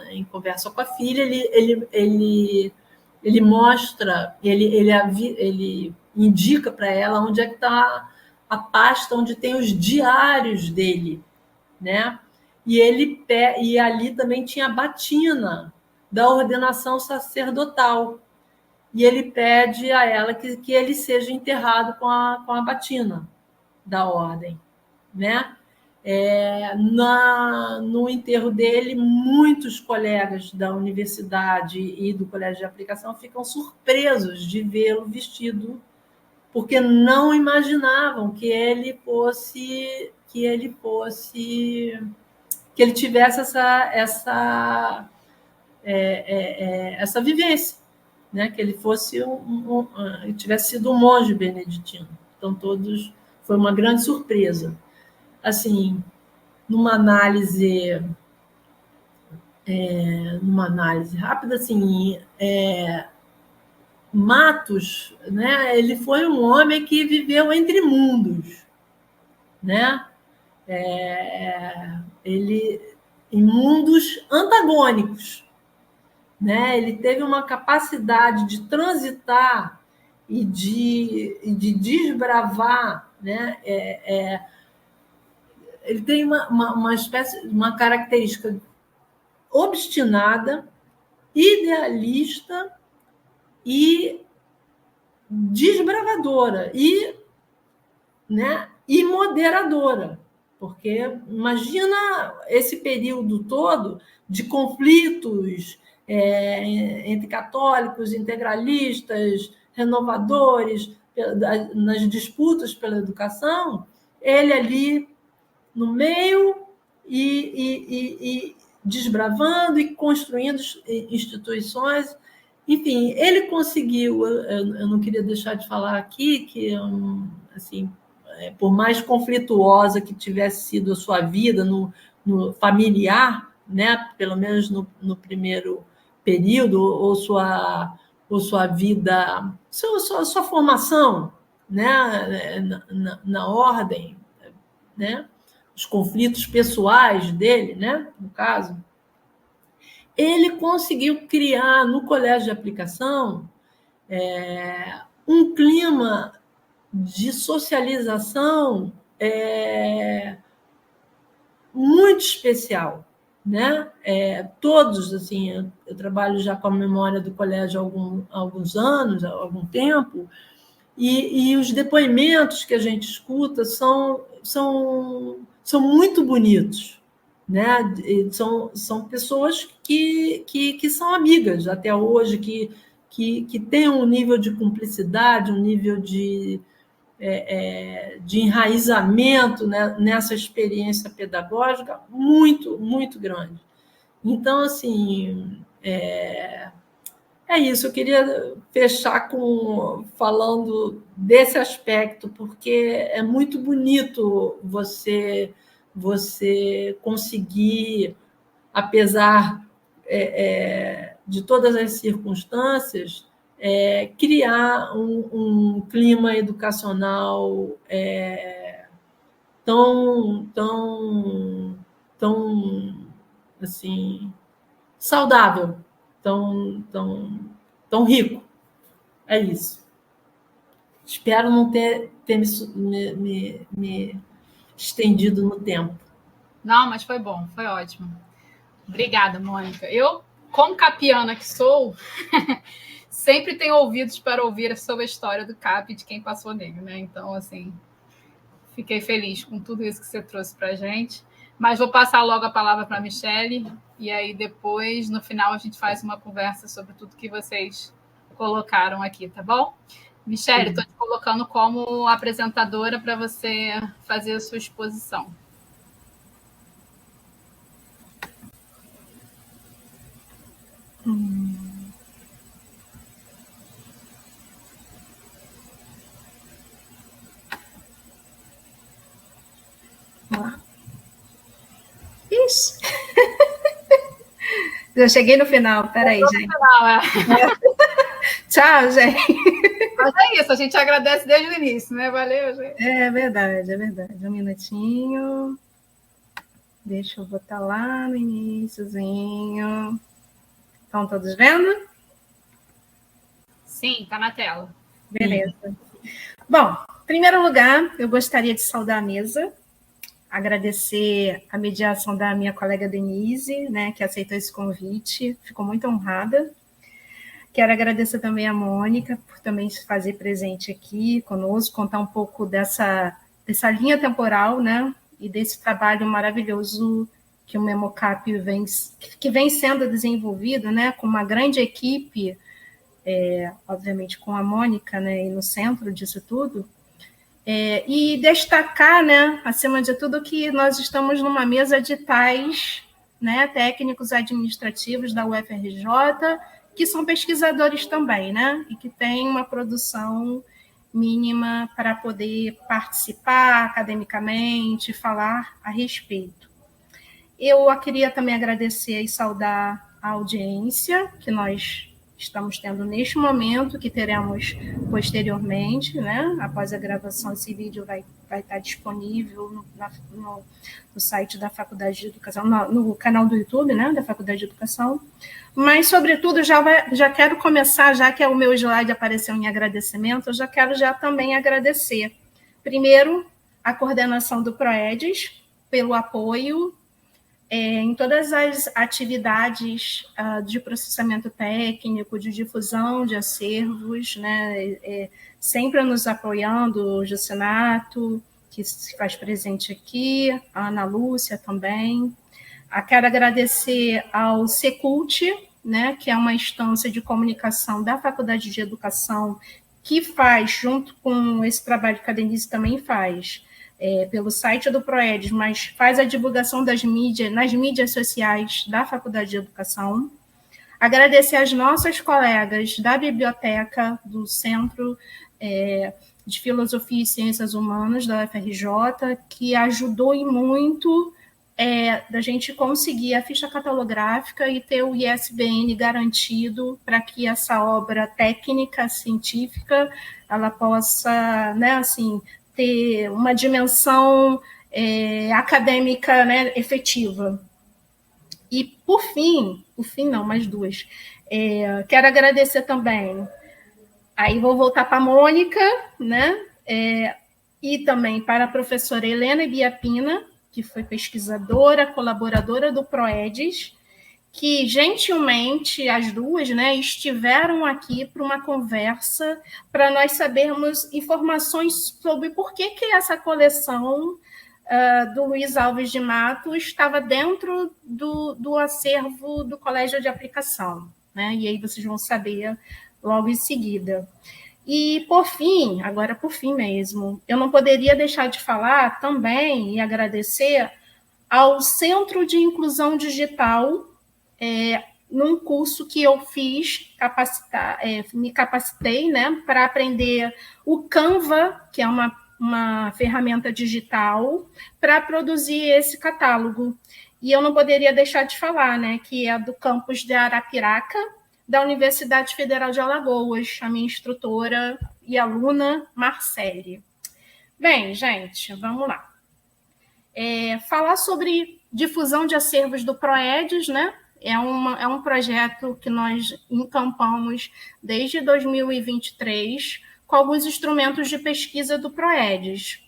em conversa com a filha, ele mostra, ele indica para ela onde é que está a pasta onde tem os diários dele, né? E ali também tinha a batina da ordenação sacerdotal. E ele pede a ela que ele seja enterrado com a batina da ordem, né? No enterro dele, muitos colegas da universidade e do colégio de aplicação ficam surpresos de vê-lo vestido, porque não imaginavam que ele tivesse essa vivência, né? Que ele tivesse sido um monge beneditino. Então, foi uma grande surpresa. Assim, numa análise rápida, assim, Matos, né? Ele foi um homem que viveu entre mundos, né? Em mundos antagônicos, né? Ele teve uma capacidade de transitar e de desbravar, né? Ele tem uma característica obstinada, idealista e desbravadora e moderadora, porque imagina esse período todo de conflitos entre católicos, integralistas, renovadores, nas disputas pela educação, ele ali no meio e desbravando e construindo instituições. Enfim, ele conseguiu, eu não queria deixar de falar aqui que, assim, por mais conflituosa que tivesse sido a sua vida no familiar, né, pelo menos no primeiro período, ou sua vida, sua formação, né, na ordem, né, os conflitos pessoais dele, né, no caso, ele conseguiu criar no colégio de aplicação um clima de socialização muito especial, né? Todos, assim, eu trabalho já com a memória do colégio há alguns anos, há algum tempo, e os depoimentos que a gente escuta são muito bonitos, né? São pessoas que são amigas até hoje, que têm um nível de cumplicidade, um nível de enraizamento, né, nessa experiência pedagógica muito, muito grande. Então, assim, é isso. Eu queria fechar falando desse aspecto, porque é muito bonito você conseguir, apesar de todas as circunstâncias, criar um clima educacional tão assim, saudável, tão rico. É isso. Espero não ter me estendido no tempo. Não, mas foi bom, foi ótimo. Obrigada, Mônica. Eu, como capiana que sou, sempre tenho ouvidos para ouvir sobre a história do CAP e de quem passou nele, né? Então, assim, fiquei feliz com tudo isso que você trouxe para a gente. Mas vou passar logo a palavra para a Michele, e aí depois, no final, a gente faz uma conversa sobre tudo que vocês colocaram aqui, tá bom? Michele, estou te colocando como apresentadora para você fazer a sua exposição. Ixi. Eu cheguei no final, peraí, gente. Final, Tchau, gente. Mas é isso, a gente agradece desde o início, né? Valeu, gente. É verdade. Um minutinho. Deixa eu botar lá no iniciozinho. Estão todos vendo? Sim, tá na tela. Beleza. Bom, em primeiro lugar, eu gostaria de saudar a mesa, agradecer a mediação da minha colega Denise, né, que aceitou esse convite, ficou muito honrada. Quero agradecer também a Mônica por também se fazer presente aqui conosco, contar um pouco dessa linha temporal, né, e desse trabalho maravilhoso que o Memocap vem sendo desenvolvido, né, com uma grande equipe, obviamente com a Mônica, né, e no centro disso tudo. E destacar, né, acima de tudo, que nós estamos numa mesa de tais, né, técnicos administrativos da UFRJ, que são pesquisadores também, né, e que têm uma produção mínima para poder participar academicamente, falar a respeito. Eu queria também agradecer e saudar a audiência que nós estamos tendo neste momento, que teremos posteriormente, né? Após a gravação, esse vídeo vai estar disponível no site da Faculdade de Educação, no canal do YouTube, né, da Faculdade de Educação. Mas, sobretudo, já quero começar, já que o meu slide apareceu em agradecimento, eu já quero também agradecer, primeiro, a coordenação do PROEDES, pelo apoio em todas as atividades de processamento técnico, de difusão de acervos, né, sempre nos apoiando, o Juscinato, que se faz presente aqui, a Ana Lúcia também. Quero agradecer ao Secult, né, que é uma instância de comunicação da Faculdade de Educação, que faz, junto com esse trabalho que a Denise também faz, pelo site do PROEDES, mas faz a divulgação nas mídias sociais da Faculdade de Educação. Agradecer às nossas colegas da biblioteca do Centro de Filosofia e Ciências Humanas da UFRJ, que ajudou e muito da gente conseguir a ficha catalográfica e ter o ISBN garantido para que essa obra técnica, científica, ela possa, né, assim, ter uma dimensão acadêmica, né, efetiva. E, por fim não, mais duas, quero agradecer também, aí vou voltar para a Mônica, né, e também para a professora Helena Biapina, que foi pesquisadora, colaboradora do PROEDES, que gentilmente as duas, né, estiveram aqui para uma conversa para nós sabermos informações sobre por que essa coleção do Luiz Alves de Matos estava dentro do acervo do Colégio de Aplicação, né? E aí vocês vão saber logo em seguida. E, por fim mesmo, eu não poderia deixar de falar também e agradecer ao Centro de Inclusão Digital, num curso que eu fiz, me capacitei, né, para aprender o Canva, que é uma ferramenta digital, para produzir esse catálogo. E eu não poderia deixar de falar, né, que é do campus de Arapiraca, da Universidade Federal de Alagoas, a minha instrutora e aluna, Marcele. Bem, gente, vamos lá. Falar sobre difusão de acervos do PROEDES, né? É um projeto que nós encampamos desde 2023 com alguns instrumentos de pesquisa do PROEDES.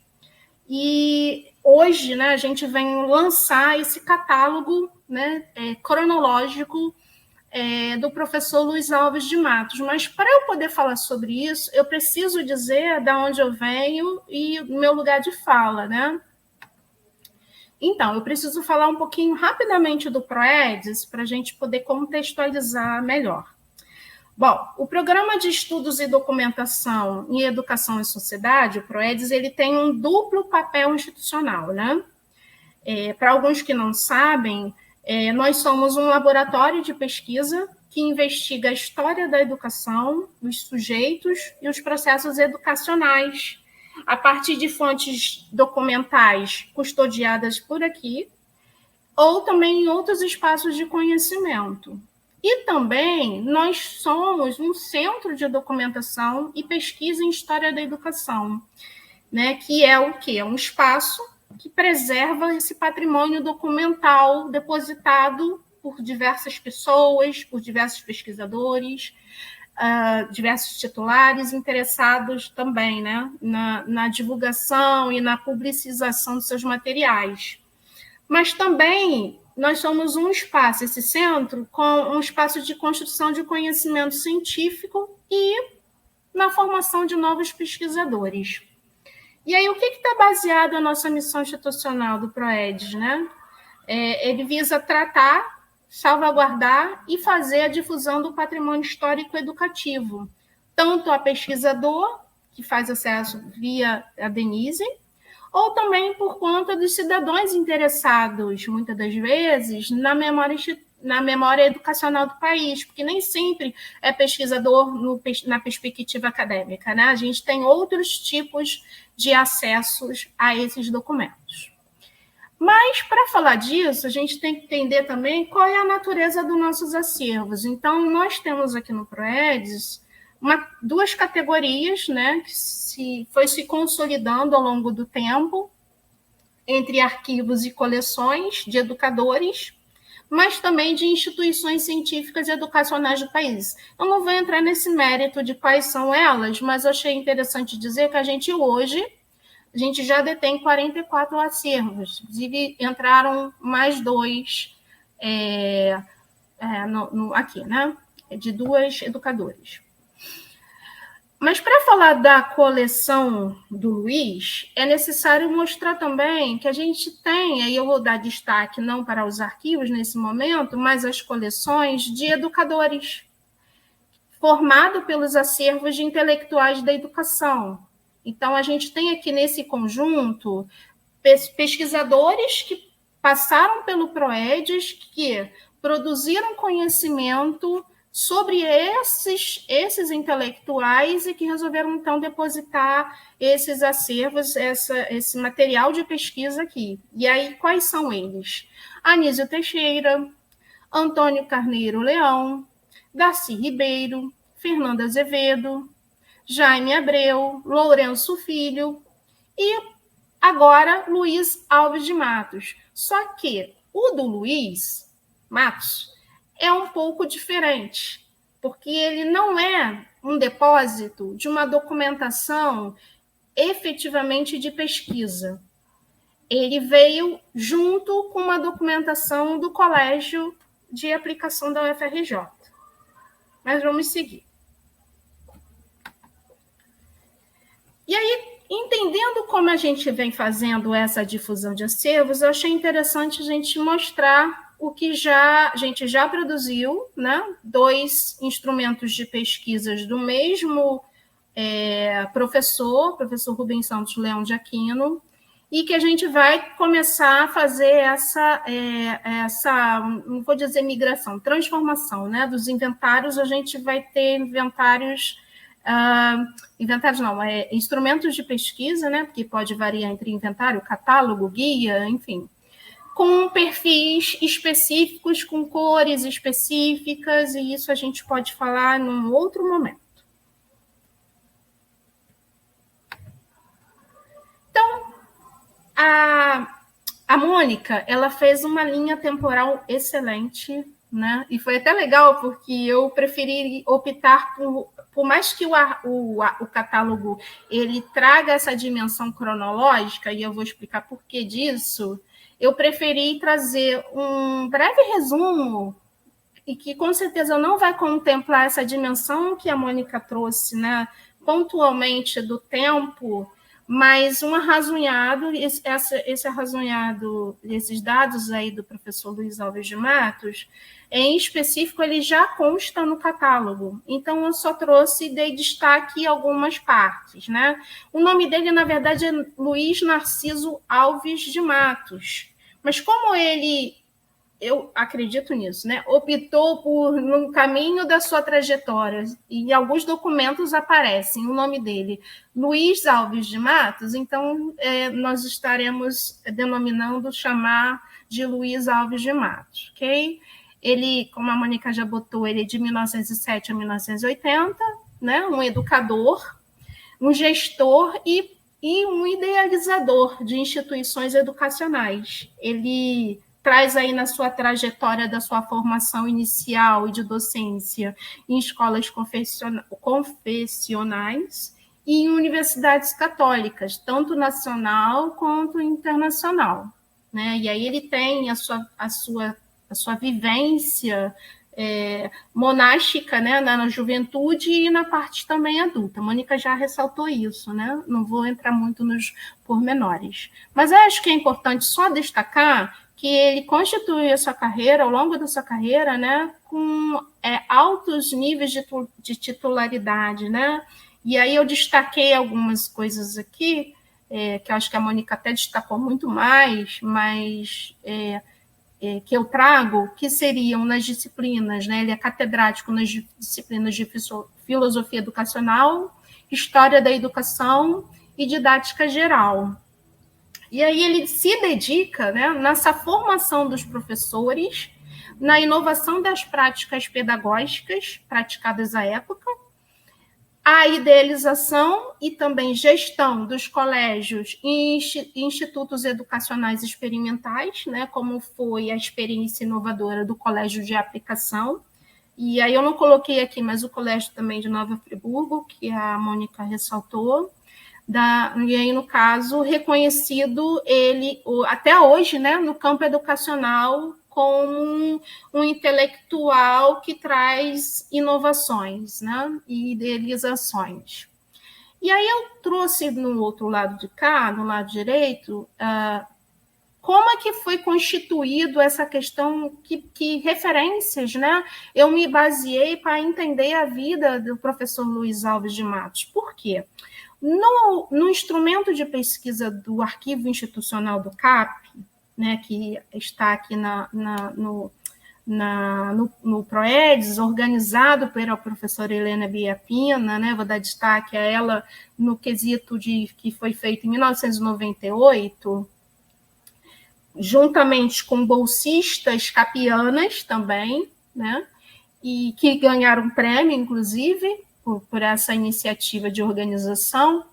E hoje, né, a gente vem lançar esse catálogo, né, cronológico do professor Luiz Alves de Matos. Mas, para eu poder falar sobre isso, eu preciso dizer de onde eu venho e o meu lugar de fala, né? Então, eu preciso falar um pouquinho rapidamente do PROEDES para a gente poder contextualizar melhor. Bom, o Programa de Estudos e Documentação em Educação e Sociedade, o PROEDES, ele tem um duplo papel institucional, né? Para alguns que não sabem, nós somos um laboratório de pesquisa que investiga a história da educação, os sujeitos e os processos educacionais, a partir de fontes documentais custodiadas por aqui, ou também em outros espaços de conhecimento. E também nós somos um centro de documentação e pesquisa em história da educação, né, que é o quê? É um espaço que preserva esse patrimônio documental depositado por diversas pessoas, por diversos pesquisadores, diversos titulares interessados também, né, na divulgação e na publicização dos seus materiais. Mas também nós somos um espaço, esse centro, com um espaço de construção de conhecimento científico e na formação de novos pesquisadores. E aí, o que está baseado a nossa missão institucional do PROEDES, né? Ele visa tratar, salvaguardar e fazer a difusão do patrimônio histórico educativo, tanto a pesquisador, que faz acesso via a Denise, ou também por conta dos cidadãos interessados, muitas das vezes, na memória educacional do país, porque nem sempre é pesquisador na perspectiva acadêmica, né? A gente tem outros tipos de acessos a esses documentos. Mas, para falar disso, a gente tem que entender também qual é a natureza dos nossos acervos. Então, nós temos aqui no Proedes duas categorias, né, que foi se consolidando ao longo do tempo, entre arquivos e coleções de educadores, mas também de instituições científicas e educacionais do país. Eu não vou entrar nesse mérito de quais são elas, mas achei interessante dizer que a gente já detém 44 acervos, inclusive entraram mais 2 aqui, né, de 2 educadores. Mas para falar da coleção do Luiz, é necessário mostrar também que a gente tem, aí eu vou dar destaque não para os arquivos nesse momento, mas as coleções de educadores, formado pelos acervos de intelectuais da educação. Então, a gente tem aqui nesse conjunto pesquisadores que passaram pelo Proedes, que produziram conhecimento sobre esses intelectuais e que resolveram, então, depositar esses acervos, esse material de pesquisa aqui. E aí, quais são eles? Anísio Teixeira, Antônio Carneiro Leão, Darcy Ribeiro, Fernanda Azevedo, Jaime Abreu, Lourenço Filho e agora Luiz Alves de Matos. Só que o do Luiz Matos é um pouco diferente, porque ele não é um depósito de uma documentação efetivamente de pesquisa. Ele veio junto com uma documentação do Colégio de Aplicação da UFRJ. Mas vamos seguir. E aí, entendendo como a gente vem fazendo essa difusão de acervos, eu achei interessante a gente mostrar o que a gente já produziu, né? 2 instrumentos de pesquisas do mesmo professor Rubens Santos Leão de Aquino, e que a gente vai começar a fazer essa não vou dizer migração, transformação, né? Dos inventários. A gente vai ter instrumentos de pesquisa, né? Porque pode variar entre inventário, catálogo, guia, enfim, com perfis específicos, com cores específicas, e isso a gente pode falar num outro momento. Então, a Mônica, ela fez uma linha temporal excelente, né? E foi até legal, porque eu preferi optar por mais que o catálogo ele traga essa dimensão cronológica, e eu vou explicar por que disso, eu preferi trazer um breve resumo, e que com certeza não vai contemplar essa dimensão que a Mônica trouxe, né, pontualmente do tempo, mas um arrazoado, esse arrazoado, esses dados aí do professor Luiz Alves de Matos, em específico, ele já consta no catálogo. Então, eu só trouxe e dei destaque algumas partes, né? O nome dele, na verdade, é Luiz Narciso Alves de Matos. Mas como ele, eu acredito nisso, né? Optou no caminho da sua trajetória, e em alguns documentos aparecem o nome dele, Luiz Alves de Matos, então nós estaremos chamar de Luiz Alves de Matos, ok? Ele, como a Mônica já botou, ele é de 1907 a 1980, né? Um educador, um gestor e um idealizador de instituições educacionais. Ele traz aí na sua trajetória da sua formação inicial e de docência em escolas confessionais e em universidades católicas, tanto nacional quanto internacional, né? E aí ele tem a sua vivência monástica, né, na juventude e na parte também adulta. A Mônica já ressaltou isso, né? Não vou entrar muito nos pormenores. Mas eu acho que é importante só destacar que ele constitui a sua carreira, ao longo da sua carreira, né, com altos níveis de titularidade, né? E aí eu destaquei algumas coisas aqui, que eu acho que a Mônica até destacou muito mais, mas que eu trago, que seriam nas disciplinas, né? Ele é catedrático nas disciplinas de filosofia educacional, história da educação e didática geral. E aí ele se dedica, né, nessa formação dos professores, na inovação das práticas pedagógicas praticadas à época, a idealização e também gestão dos colégios e institutos educacionais experimentais, né, como foi a experiência inovadora do Colégio de Aplicação. E aí eu não coloquei aqui, mas o colégio também de Nova Friburgo, que a Mônica ressaltou, e aí, no caso, reconhecido ele, até hoje, né, no campo educacional, como um intelectual que traz inovações, né, e idealizações. E aí eu trouxe no outro lado de cá, no lado direito, como é que foi constituído essa questão, que referências, né? Eu me baseei para entender a vida do professor Luiz Alves de Matos. Por quê? No instrumento de pesquisa do Arquivo Institucional do CAP, né, que está aqui no PROEDS, organizado pela professora Helena Biapina, né, vou dar destaque a ela no quesito que foi feito em 1998, juntamente com bolsistas capianas também, né, e que ganharam prêmio, inclusive, por essa iniciativa de organização,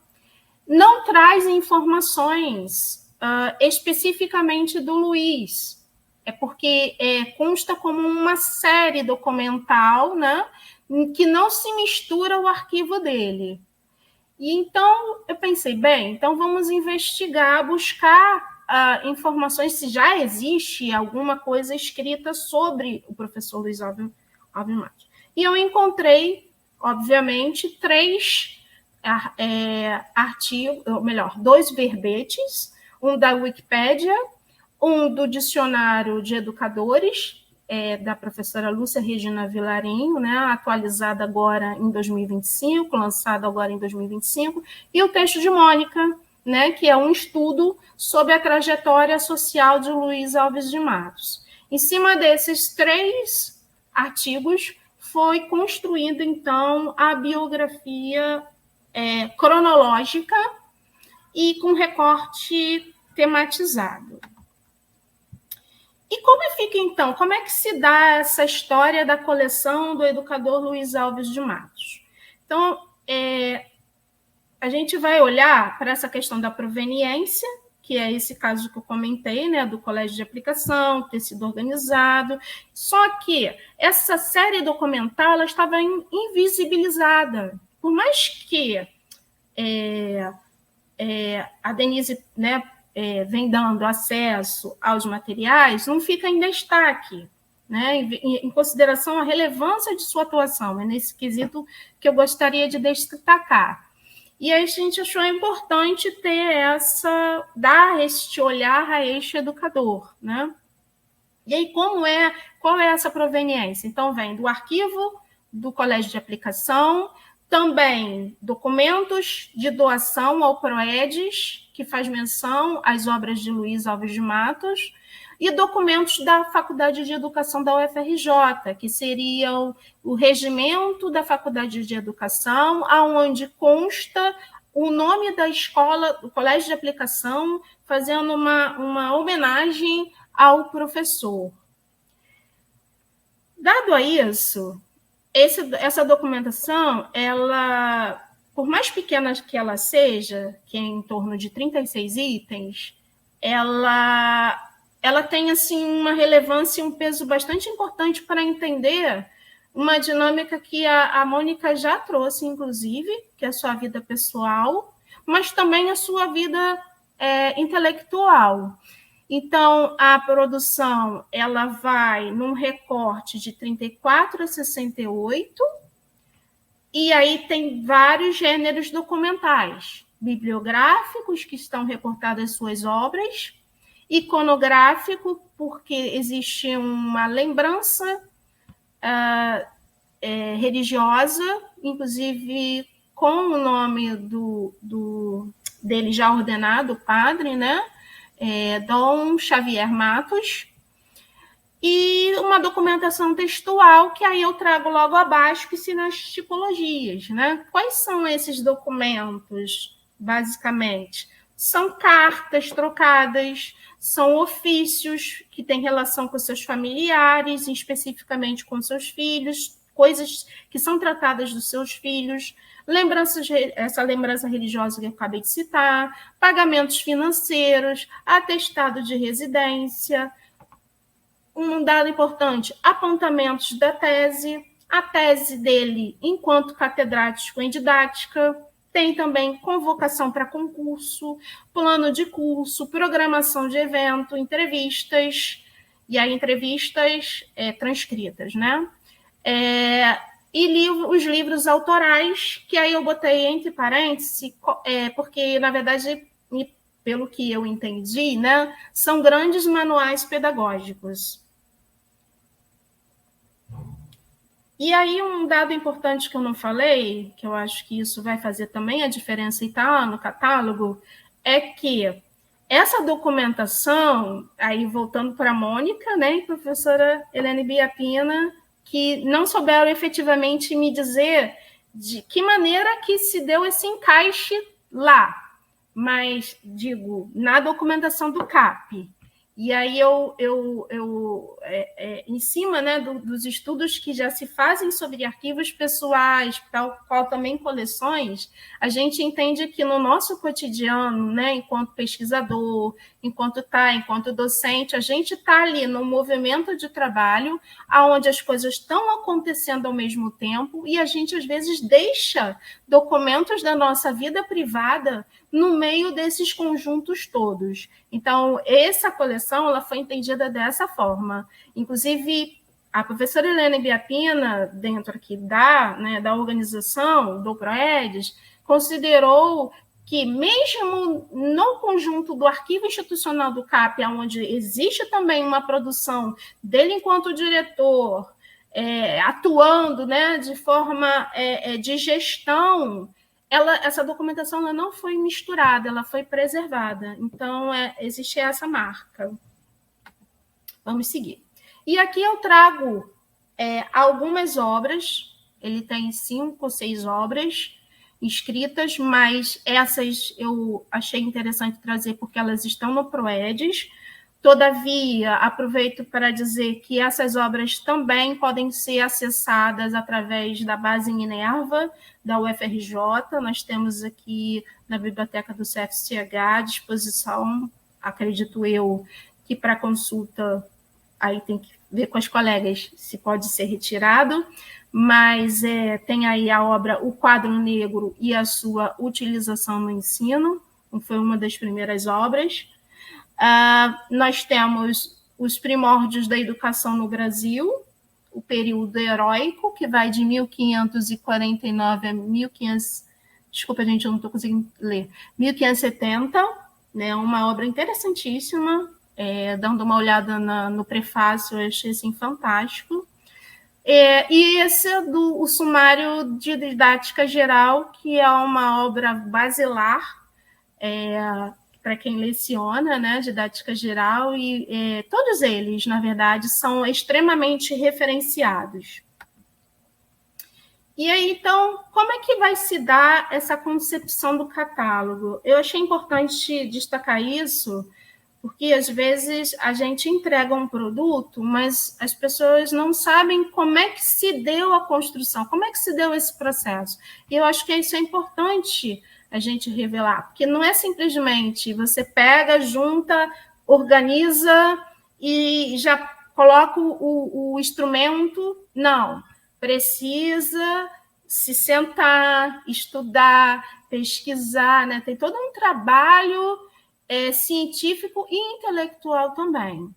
não traz informações especificamente do Luiz. É porque consta como uma série documental, né, que não se mistura ao arquivo dele. E então eu pensei, bem, então vamos investigar, buscar informações se já existe alguma coisa escrita sobre o professor Luiz Alves Matos. E eu encontrei, obviamente, 3 artigos, ou melhor, 2 verbetes, um da Wikipédia, um do Dicionário de Educadores, da professora Lúcia Regina Vilarinho, né, atualizada agora em 2025, lançado agora em 2025, e o texto de Mônica, né, que é um estudo sobre a trajetória social de Luiz Alves de Matos. Em cima desses 3 artigos, foi construída, então, a biografia cronológica e com recorte tematizado. E como fica, então? Como é que se dá essa história da coleção do educador Luiz Alves de Matos? Então, a gente vai olhar para essa questão da proveniência, que é esse caso que eu comentei, né, do colégio de aplicação, ter sido organizado. Só que essa série documental ela estava invisibilizada. Por mais que a Denise, né, vem dando acesso aos materiais, não fica em destaque, né, em consideração a relevância de sua atuação. É nesse quesito que eu gostaria de destacar. E aí a gente achou importante dar este olhar a este educador, né? E aí qual é essa proveniência? Então vem do arquivo do Colégio de Aplicação, também documentos de doação ao PROEDS, que faz menção às obras de Luiz Alves de Matos, e documentos da Faculdade de Educação da UFRJ, que seriam o regimento da Faculdade de Educação, onde consta o nome da escola, do Colégio de Aplicação, fazendo uma homenagem ao professor. Dado a isso, essa documentação, ela, por mais pequena que ela seja, que é em torno de 36 itens, ela tem assim, uma relevância e um peso bastante importante para entender uma dinâmica que a Mônica já trouxe, inclusive, que é a sua vida pessoal, mas também a sua vida intelectual. Então, a produção ela vai num recorte de 34 a 68, e aí tem vários gêneros documentais, bibliográficos, que estão reportadas as suas obras, iconográfico, porque existe uma lembrança religiosa, inclusive com o nome dele já ordenado, padre, né? Dom Xavier Matos, e uma documentação textual, que aí eu trago logo abaixo, que são as tipologias, né? Quais são esses documentos, basicamente? são cartas trocadas, são ofícios que têm relação com seus familiares, especificamente com seus filhos, coisas que são tratadas dos seus filhos, essa lembrança religiosa que eu acabei de citar, pagamentos financeiros, atestado de residência. Um dado importante, apontamentos da tese, a tese dele enquanto catedrático em didática, tem também convocação para concurso, plano de curso, programação de evento, entrevistas, e aí entrevistas transcritas, né? E os livros autorais, que aí eu botei entre parênteses, porque, na verdade, pelo que eu entendi, né, são grandes manuais pedagógicos. E aí, um dado importante que eu não falei, que eu acho que isso vai fazer também a diferença e está lá no catálogo, é que essa documentação, aí voltando para a Mônica, né, e a professora Helene Biapina, que não souberam efetivamente me dizer de que maneira que se deu esse encaixe lá, mas, digo, na documentação do CAP. E aí, em cima, né, dos estudos que já se fazem sobre arquivos pessoais, tal qual também coleções, a gente entende que no nosso cotidiano, né, enquanto pesquisador, enquanto docente, a gente está ali no movimento de trabalho, onde as coisas estão acontecendo ao mesmo tempo, e a gente, às vezes, deixa documentos da nossa vida privada no meio desses conjuntos todos. Então, essa coleção ela foi entendida dessa forma. Inclusive, a professora Helene Biapina, dentro aqui da organização do PROEDES, considerou que, mesmo no conjunto do arquivo institucional do CAP, onde existe também uma produção dele enquanto diretor, atuando, né, de forma de gestão, essa documentação ela não foi misturada, ela foi preservada. Então, existe essa marca. Vamos seguir. E aqui eu trago algumas obras, ele tem 5 ou 6 obras escritas, mas essas eu achei interessante trazer porque elas estão no PROEDES. Todavia, aproveito para dizer que essas obras também podem ser acessadas através da base Minerva, da UFRJ. Nós temos aqui na biblioteca do CFCH à disposição, acredito eu, que para consulta, aí tem que ver com as colegas se pode ser retirado, mas tem aí a obra O Quadro Negro e a sua utilização no ensino, foi uma das primeiras obras. Nós temos os primórdios da educação no Brasil, o período heróico, que vai de 1549 a 1500... Desculpa, gente, eu não estou conseguindo ler. 1570, né, uma obra interessantíssima, dando uma olhada no prefácio, eu achei assim, fantástico. E esse é o Sumário de Didática Geral, que é uma obra basilar, para quem leciona, né, didática geral, e todos eles, na verdade, são extremamente referenciados. E aí, então, como é que vai se dar essa concepção do catálogo? Eu achei importante destacar isso, porque, às vezes, a gente entrega um produto, mas as pessoas não sabem como é que se deu a construção, como é que se deu esse processo. E eu acho que isso é importante a gente revelar, porque não é simplesmente você pega, junta, organiza e já coloca o instrumento. Não, precisa se sentar, estudar, pesquisar, né? Tem todo um trabalho científico e intelectual também.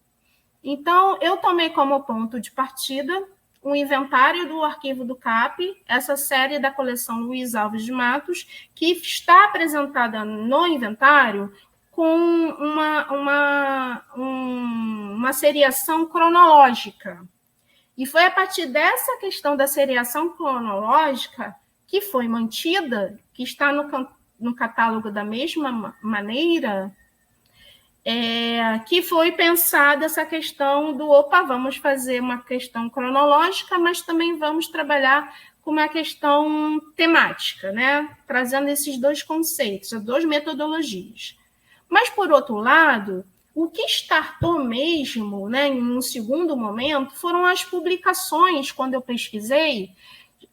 Então, eu tomei como ponto de partida o inventário do arquivo do CAP, essa série da coleção Luiz Alves de Matos, que está apresentada no inventário com uma seriação cronológica. E foi a partir dessa questão da seriação cronológica que foi mantida, que está no catálogo da mesma maneira, que foi pensada essa questão vamos fazer uma questão cronológica, mas também vamos trabalhar com uma questão temática, né? Trazendo esses 2 conceitos, as 2 metodologias. Mas, por outro lado, o que startou mesmo, né, em um segundo momento, foram as publicações, quando eu pesquisei,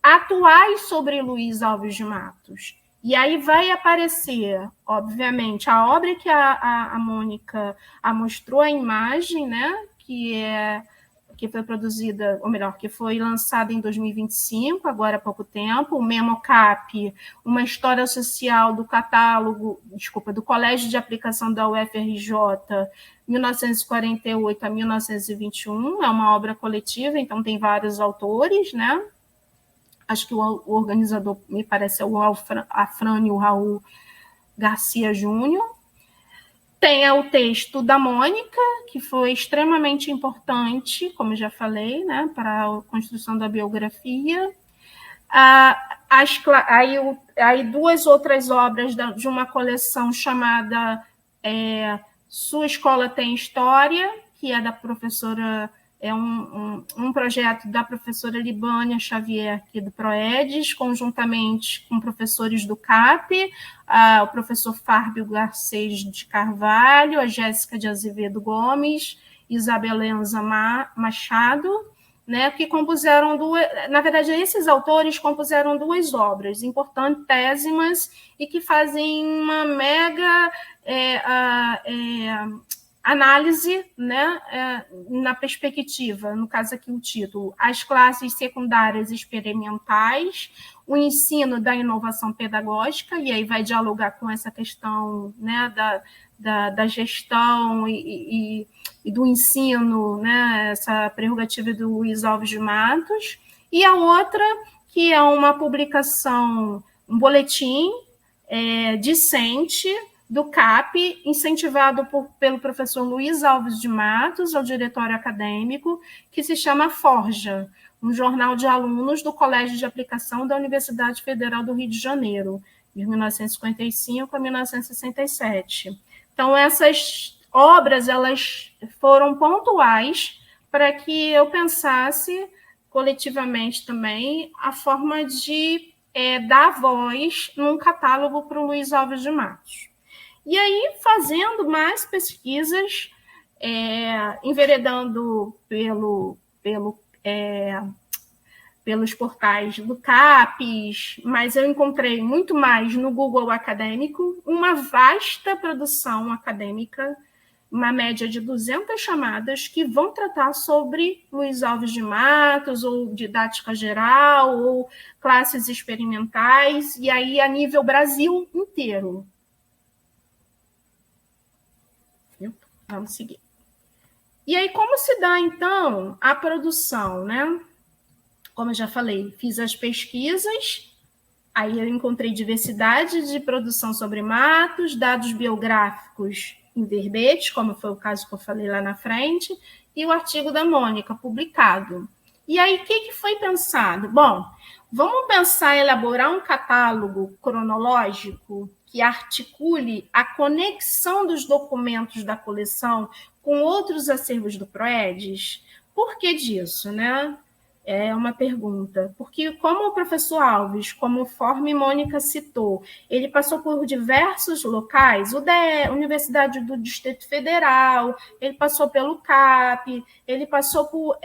atuais sobre Luiz Alves de Matos. E aí vai aparecer, obviamente, a obra que a Mônica mostrou a imagem, né, que foi produzida, ou melhor, que foi lançada em 2025, agora há pouco tempo, o Memocap, uma história social do catálogo, do Colégio de Aplicação da UFRJ, 1948 a 1921, é uma obra coletiva, então tem vários autores, né? Acho que o organizador, me parece, é o Afrânio Raul Garcia Júnior. Tem o texto da Mônica, que foi extremamente importante, como já falei, né, para a construção da biografia. Aí duas outras obras de uma coleção chamada Sua Escola Tem História, que é da professora... É um projeto da professora Libânia Xavier, aqui do Proedes, conjuntamente com professores do CAP, o professor Fábio Garcês de Carvalho, a Jéssica de Azevedo Gomes, Isabel Enza Machado, né, que compuseram na verdade, esses autores compuseram duas obras importantíssimas e que fazem uma mega análise, né, na perspectiva, no caso aqui o título, as classes secundárias experimentais, o ensino da inovação pedagógica, e aí vai dialogar com essa questão, né, da gestão e do ensino, né, essa prerrogativa do Luiz Alves de Matos, e a outra, que é uma publicação, um boletim discente, do CAP, incentivado pelo professor Luiz Alves de Matos, ao diretório acadêmico, que se chama Forja, um jornal de alunos do Colégio de Aplicação da Universidade Federal do Rio de Janeiro, de 1955 a 1967. Então, essas obras elas foram pontuais para que eu pensasse coletivamente também a forma de dar voz num catálogo para o Luiz Alves de Matos. E aí, fazendo mais pesquisas, enveredando pelos portais do CAPES, mas eu encontrei muito mais no Google Acadêmico, uma vasta produção acadêmica, uma média de 200 chamadas que vão tratar sobre Luiz Alves de Matos, ou didática geral, ou classes experimentais, e aí a nível Brasil inteiro. Vamos seguir. E aí, como se dá, então, a produção, né? Como eu já falei, fiz as pesquisas, aí eu encontrei diversidade de produção sobre Matos, dados biográficos em verbetes, como foi o caso que eu falei lá na frente, e o artigo da Mônica, publicado. E aí, o que foi pensado? Bom, vamos pensar em elaborar um catálogo cronológico que articule a conexão dos documentos da coleção com outros acervos do Proedes? Por que disso, né? É uma pergunta. Porque, como o professor Alves, conforme Mônica citou, ele passou por diversos locais, Universidade do Distrito Federal, ele passou pelo CAP, ele passou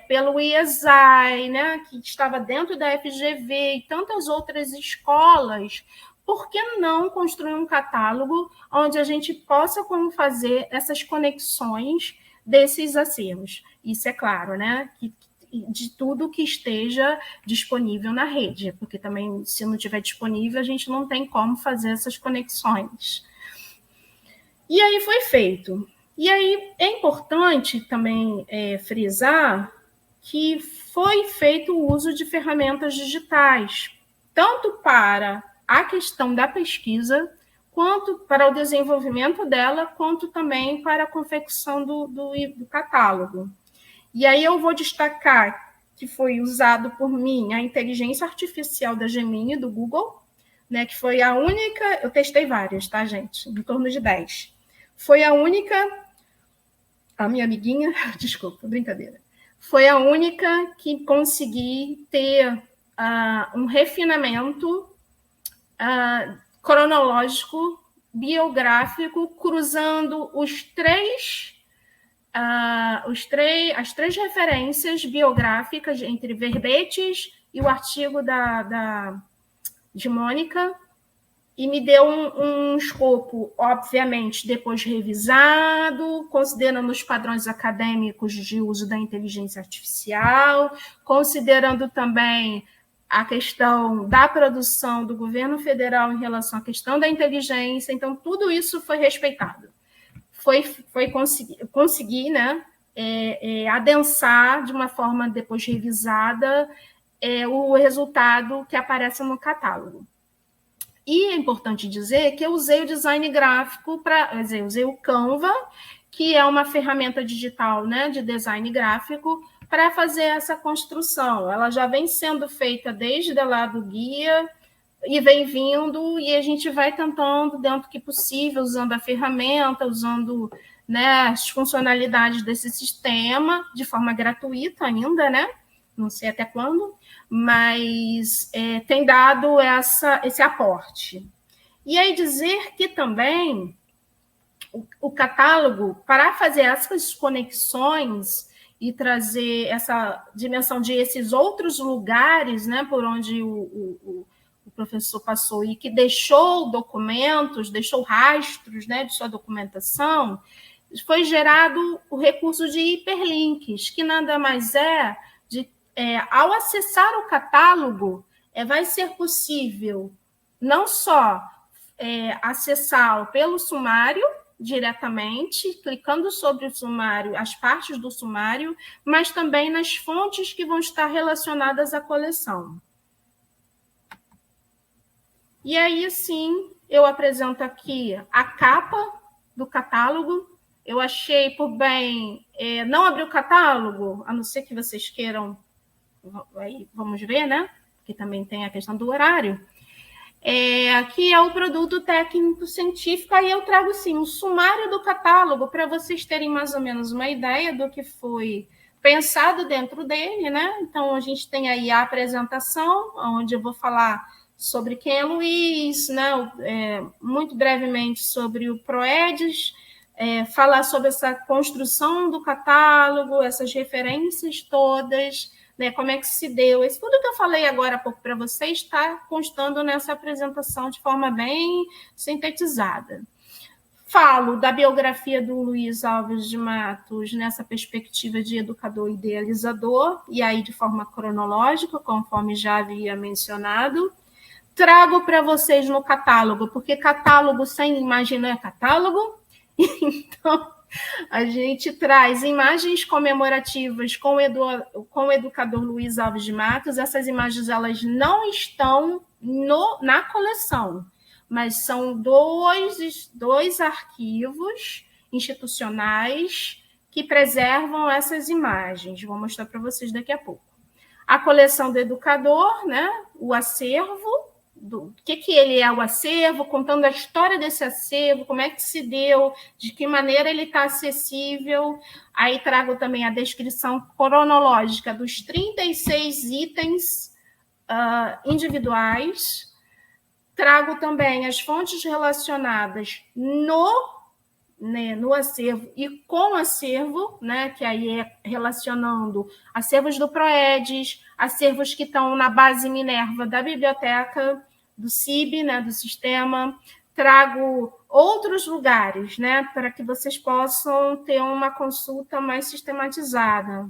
pelo IESAI, né, que estava dentro da FGV, e tantas outras escolas. Por que não construir um catálogo onde a gente possa como fazer essas conexões desses acervos? Isso é claro, né? De tudo que esteja disponível na rede, porque também, se não estiver disponível, a gente não tem como fazer essas conexões. E aí foi feito. E aí é importante também frisar que foi feito o uso de ferramentas digitais, tanto para a questão da pesquisa, quanto para o desenvolvimento dela, quanto também para a confecção do catálogo. E aí eu vou destacar que foi usado por mim a inteligência artificial da Gemini, do Google, né, que foi a única... Eu testei várias, tá, gente? Em torno de 10. Foi a única... A minha amiguinha... Desculpa, brincadeira. Foi a única que consegui ter um refinamento cronológico biográfico cruzando as três referências biográficas entre verbetes e o artigo de Mônica, e me deu um escopo, obviamente, depois revisado, considerando os padrões acadêmicos de uso da inteligência artificial, considerando também a questão da produção do governo federal em relação à questão da inteligência. Então, tudo isso foi respeitado. Foi conseguir, né, adensar de uma forma depois revisada o resultado que aparece no catálogo. E é importante dizer que eu usei o design gráfico usei o Canva, que é uma ferramenta digital, né, de design gráfico, para fazer essa construção. Ela já vem sendo feita desde lá do guia e vem vindo, e a gente vai tentando, dentro do que possível, usando a ferramenta, usando, né, as funcionalidades desse sistema, de forma gratuita ainda, né? Não sei até quando, mas tem dado esse aporte. E aí dizer que também o catálogo, para fazer essas conexões e trazer essa dimensão de esses outros lugares, né, por onde o professor passou e que deixou documentos, deixou rastros, né, de sua documentação, foi gerado o recurso de hiperlinks, que nada mais ao acessar o catálogo, vai ser possível não só acessá-lo pelo sumário, diretamente, clicando sobre o sumário, as partes do sumário, mas também nas fontes que vão estar relacionadas à coleção. E aí, sim, eu apresento aqui a capa do catálogo. Eu achei por bem não abrir o catálogo, a não ser que vocês queiram. Aí vamos ver, né? Que também tem a questão do horário. Aqui é o produto técnico-científico, aí eu trago, sim, um sumário do catálogo para vocês terem mais ou menos uma ideia do que foi pensado dentro dele, né? Então, a gente tem aí a apresentação, onde eu vou falar sobre quem é Luiz, né? Muito brevemente sobre o Proedes, falar sobre essa construção do catálogo, essas referências todas, né, como é que se deu. Isso tudo que eu falei agora há pouco para vocês está constando nessa apresentação de forma bem sintetizada. Falo da biografia do Luiz Alves de Matos nessa perspectiva de educador idealizador, e aí de forma cronológica, conforme já havia mencionado. Trago para vocês no catálogo, porque catálogo sem imagem não é catálogo, então a gente traz imagens comemorativas com o educador Luiz Alves de Matos. Essas imagens elas não estão na coleção, mas são dois arquivos institucionais que preservam essas imagens. Vou mostrar para vocês daqui a pouco. A coleção do educador, né? O acervo, do que ele é o acervo, contando a história desse acervo, como é que se deu, de que maneira ele está acessível. Aí trago também a descrição cronológica dos 36 itens individuais. Trago também as fontes relacionadas no acervo e com o acervo, né, que aí é relacionando acervos do Proedes, acervos que estão na base Minerva da biblioteca, do CIB, né, do sistema. Trago outros lugares, né, para que vocês possam ter uma consulta mais sistematizada.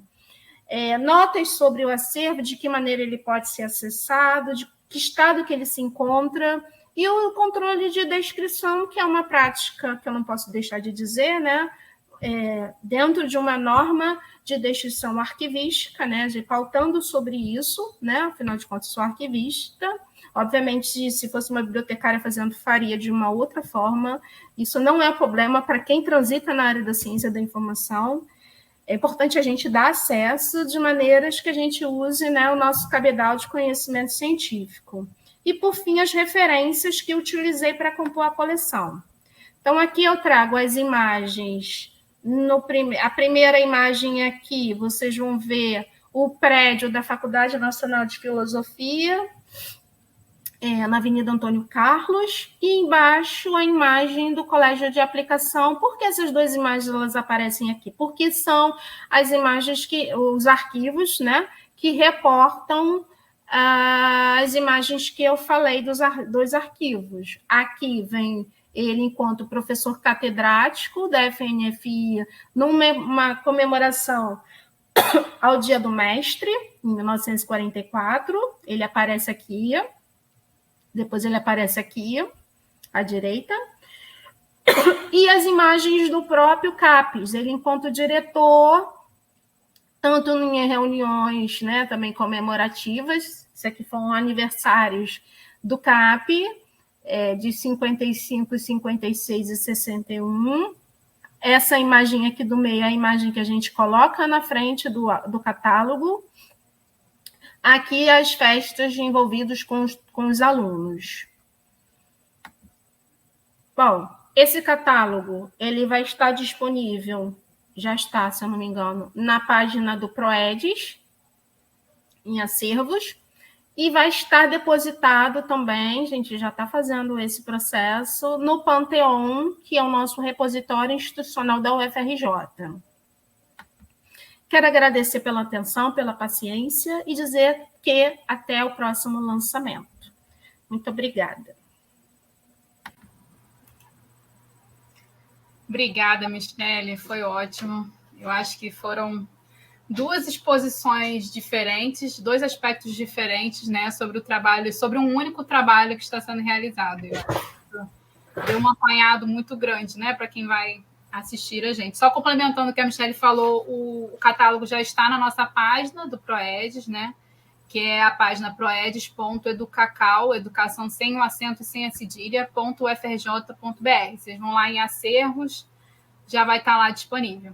Notas sobre o acervo, de que maneira ele pode ser acessado, de que estado que ele se encontra, e o controle de descrição, que é uma prática que eu não posso deixar de dizer, né, dentro de uma norma de descrição arquivística, né, pautando sobre isso, né, afinal de contas, sou arquivista. Obviamente, se fosse uma bibliotecária fazendo, faria de uma outra forma. Isso não é problema para quem transita na área da ciência da informação. É importante a gente dar acesso de maneiras que a gente use, né, o nosso cabedal de conhecimento científico. E, por fim, as referências que utilizei para compor a coleção. Então, aqui eu trago as imagens. A primeira imagem aqui, vocês vão ver o prédio da Faculdade Nacional de Filosofia. na Avenida Antônio Carlos, e embaixo a imagem do Colégio de Aplicação. Por que essas duas imagens elas aparecem aqui? Porque são as imagens os arquivos, né, que reportam as imagens que eu falei dos arquivos. Aqui vem ele enquanto professor catedrático da FNFI, numa comemoração ao Dia do Mestre, em 1944, ele aparece aqui, depois ele aparece aqui, à direita, e as imagens do próprio CAPES, ele enquanto diretor, tanto em reuniões, né, também comemorativas, isso aqui foram aniversários do CAP, de 55, 56 e 61. Essa imagem aqui do meio é a imagem que a gente coloca na frente do catálogo. Aqui as festas envolvidas com os alunos. Bom, esse catálogo ele vai estar disponível, já está, se eu não me engano, na página do Proedes, em acervos, e vai estar depositado também, a gente já está fazendo esse processo, no Panteon, que é o nosso repositório institucional da UFRJ. Quero agradecer pela atenção, pela paciência e dizer que até o próximo lançamento. Muito obrigada. Obrigada, Michele, foi ótimo. Eu acho que foram duas exposições diferentes, dois aspectos diferentes, né, sobre o trabalho, sobre um único trabalho que está sendo realizado. Eu acho. Deu um apanhado muito grande, né, para quem vai assistir a gente. Só complementando o que a Michele falou, o catálogo já está na nossa página do Proedes, né, que é a página proedes.educacau, educação sem o acento e sem a cedilha, .ufrj.br. Vocês vão lá em acervos, já vai estar lá disponível.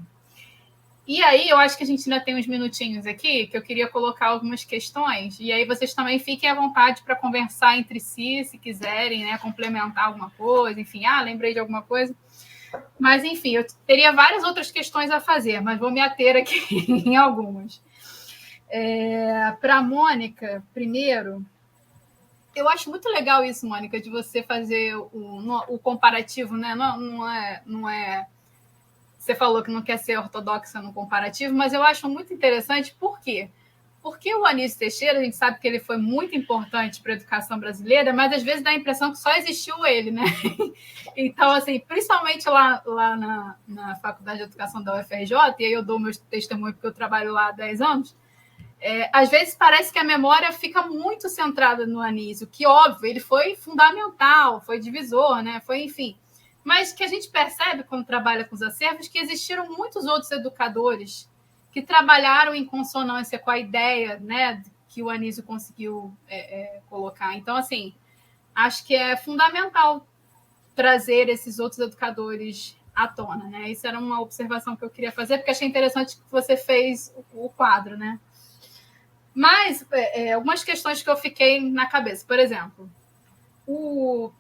E aí, eu acho que a gente ainda tem uns minutinhos aqui, que eu queria colocar algumas questões, e aí vocês também fiquem à vontade para conversar entre si, se quiserem, né, complementar alguma coisa, enfim, lembrei de alguma coisa. Mas, enfim, eu teria várias outras questões a fazer, mas vou me ater aqui em algumas. Para a Mônica, primeiro, eu acho muito legal isso, Mônica, de você fazer o comparativo, né? Não é. Você falou que não quer ser ortodoxa no comparativo, mas eu acho muito interessante. Por quê? Porque o Anísio Teixeira, a gente sabe que ele foi muito importante para a educação brasileira, mas às vezes dá a impressão que só existiu ele, né? Então, assim, principalmente lá na Faculdade de Educação da UFRJ, e aí eu dou meu testemunho porque eu trabalho lá há 10 anos, às vezes parece que a memória fica muito centrada no Anísio, que, óbvio, ele foi fundamental, foi divisor, né? Foi, enfim. Mas que a gente percebe, quando trabalha com os acervos, que existiram muitos outros educadores que trabalharam em consonância com a ideia, né, que o Anísio conseguiu colocar. Então, assim, acho que é fundamental trazer esses outros educadores à tona, né? Isso era uma observação que eu queria fazer, porque achei interessante que você fez o quadro, né? Mas algumas questões que eu fiquei na cabeça. Por exemplo,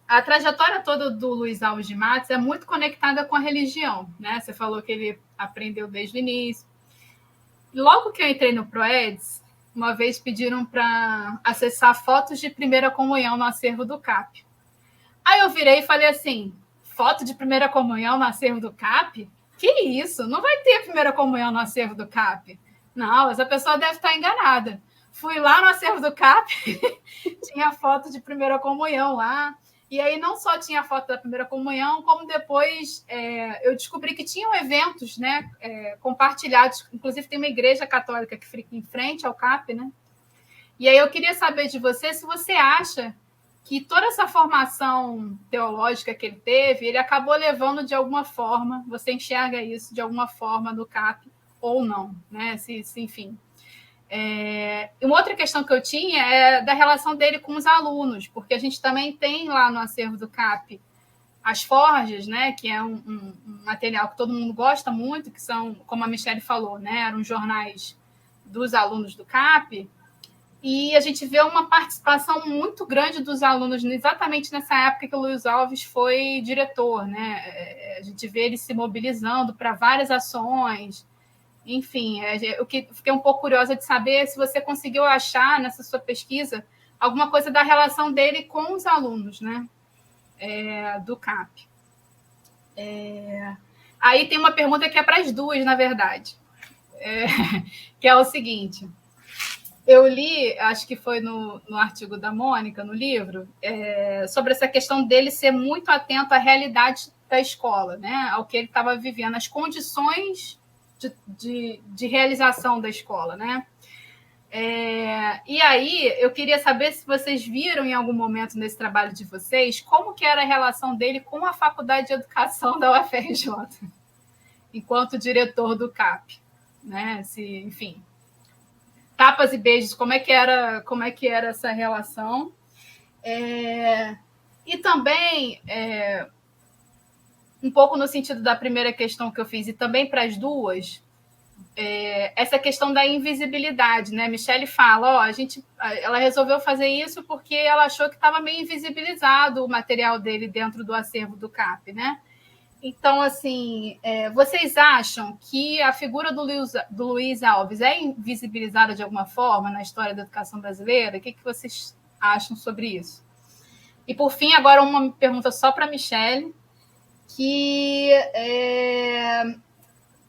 a trajetória toda do Luiz Alves de Matos é muito conectada com a religião, né? Você falou que ele aprendeu desde o início. Logo que eu entrei no Proedes, uma vez pediram para acessar fotos de primeira comunhão no acervo do CAP. Aí eu virei e falei assim, foto de primeira comunhão no acervo do CAP? Que isso? Não vai ter primeira comunhão no acervo do CAP. Não, essa pessoa deve estar enganada. Fui lá no acervo do CAP, tinha foto de primeira comunhão lá, e aí não só tinha foto da primeira comunhão, como depois eu descobri que tinham eventos, né, compartilhados, inclusive tem uma igreja católica que fica em frente ao CAP, né? E aí eu queria saber de você se você acha que toda essa formação teológica que ele teve, ele acabou levando de alguma forma, você enxerga isso de alguma forma no CAP ou não, né? Se enfim. Uma outra questão que eu tinha é da relação dele com os alunos, porque a gente também tem lá no acervo do CAP as forjas, né, que é um material que todo mundo gosta muito, que são, como a Michele falou, né, eram jornais dos alunos do CAP, e a gente vê uma participação muito grande dos alunos exatamente nessa época que o Luiz Alves foi diretor, né? A gente vê ele se mobilizando para várias ações. Enfim, eu fiquei um pouco curiosa de saber se você conseguiu achar nessa sua pesquisa alguma coisa da relação dele com os alunos, né? Do CAP. Aí tem uma pergunta que é para as duas, na verdade, que é o seguinte: eu li, acho que foi no artigo da Mônica, no livro, sobre essa questão dele ser muito atento à realidade da escola, né? Ao que ele estava vivendo, as condições de realização da escola, né? E aí, eu queria saber se vocês viram em algum momento nesse trabalho de vocês como que era a relação dele com a Faculdade de Educação da UFRJ, enquanto diretor do CAP, né? Enfim, tapas e beijos, como é que era essa relação? E também, um pouco no sentido da primeira questão que eu fiz, e também para as duas, essa questão da invisibilidade, né? Michele fala, ela resolveu fazer isso porque ela achou que estava meio invisibilizado o material dele dentro do acervo do CAP, né? Então, assim, vocês acham que a figura do Luiz Alves é invisibilizada de alguma forma na história da educação brasileira? O que vocês acham sobre isso? E, por fim, agora uma pergunta só para a Michele, que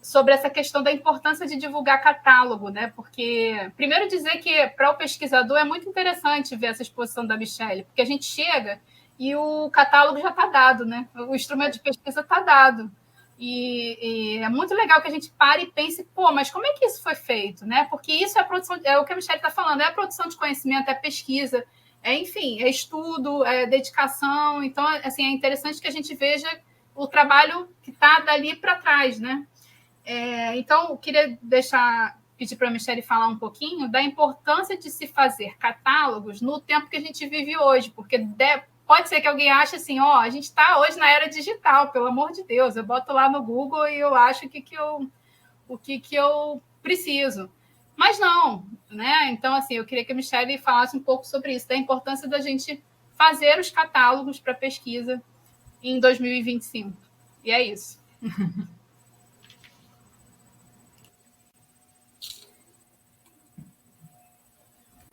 sobre essa questão da importância de divulgar catálogo, né? Porque, primeiro, dizer que para o pesquisador é muito interessante ver essa exposição da Michele, porque a gente chega e o catálogo já está dado, né? O instrumento de pesquisa está dado. E é muito legal que a gente pare e pense, mas como é que isso foi feito, né? Porque isso é a produção, é o que a Michele está falando, é a produção de conhecimento, é pesquisa, enfim, é estudo, é dedicação. Então, assim, é interessante que a gente veja o trabalho que está dali para trás, né? Então, eu queria pedir para a Michele falar um pouquinho da importância de se fazer catálogos no tempo que a gente vive hoje, porque pode ser que alguém ache assim, a gente está hoje na era digital, pelo amor de Deus, eu boto lá no Google e eu acho o que eu preciso. Mas não, né? Então, assim, eu queria que a Michele falasse um pouco sobre isso, da importância da gente fazer os catálogos para pesquisa em 2025. E é isso.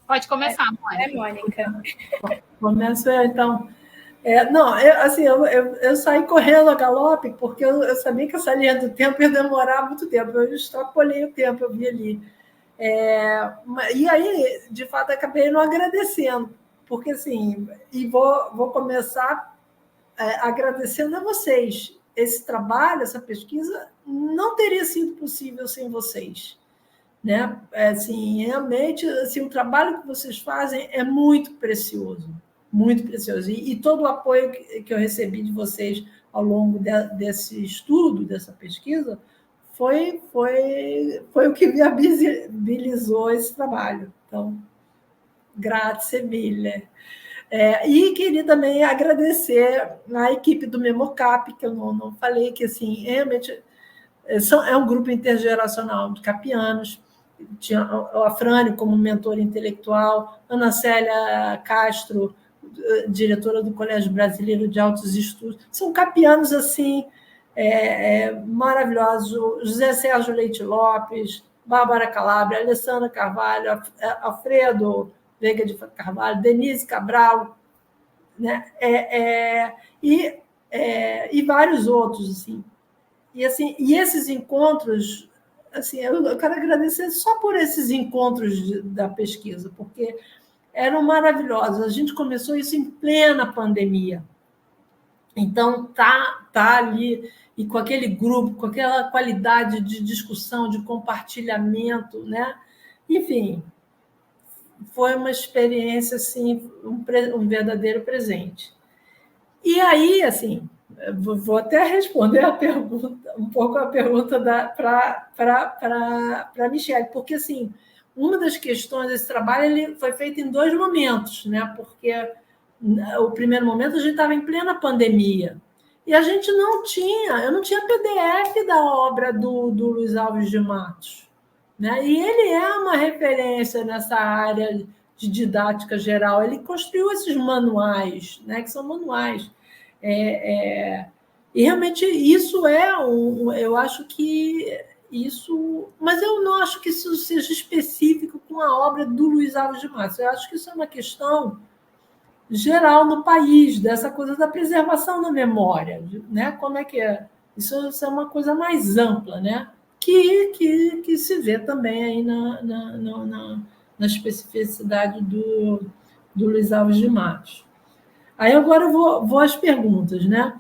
Pode começar, Mônica. Começo eu, então. Eu saí correndo a galope, porque eu sabia que essa linha do tempo ia demorar muito tempo. Eu extrapolei o tempo, eu vi ali. E aí, de fato, acabei não agradecendo, porque, assim, e vou começar agradecendo a vocês. Esse trabalho, essa pesquisa, não teria sido possível sem vocês. Né? Assim, realmente, assim, o trabalho que vocês fazem é muito precioso, muito precioso. E todo o apoio que eu recebi de vocês ao longo desse estudo, dessa pesquisa, foi o que viabilizou esse trabalho. Então, grazie mille. E queria também agradecer a equipe do Memocap, que eu não falei, que assim, realmente é um grupo intergeracional de capianos. Tinha o Afrânio como mentor intelectual, Ana Célia Castro, diretora do Colégio Brasileiro de Altos Estudos. São capianos assim, maravilhosos. José Sérgio Leite Lopes, Bárbara Calabria, Alessandra Carvalho, Alfredo Veiga de Carvalho, Denise Cabral, né? E vários outros. Assim. E esses encontros, assim, eu quero agradecer só por esses encontros da pesquisa, porque eram maravilhosos. A gente começou isso em plena pandemia. Então, tá ali, e com aquele grupo, com aquela qualidade de discussão, de compartilhamento, né? Enfim, foi uma experiência, assim, um verdadeiro presente. E aí, assim, vou até responder um pouco a pergunta para a Michele, porque, assim, uma das questões desse trabalho ele foi feito em 2 momentos, né? Porque o primeiro momento a gente estava em plena pandemia e a gente eu não tinha PDF da obra do Luiz Alves de Matos, né? E ele é uma referência nessa área de didática geral. Ele construiu esses manuais, né? Que são manuais. E realmente isso eu acho que isso, mas eu não acho que isso seja específico com a obra do Luiz Alves de Matos. Eu acho que isso é uma questão geral no país, dessa coisa da preservação da memória, né? Como é que é? Isso é uma coisa mais ampla, né? Que se vê também aí na especificidade do Luiz Alves de Matos. Aí agora eu vou às perguntas, né?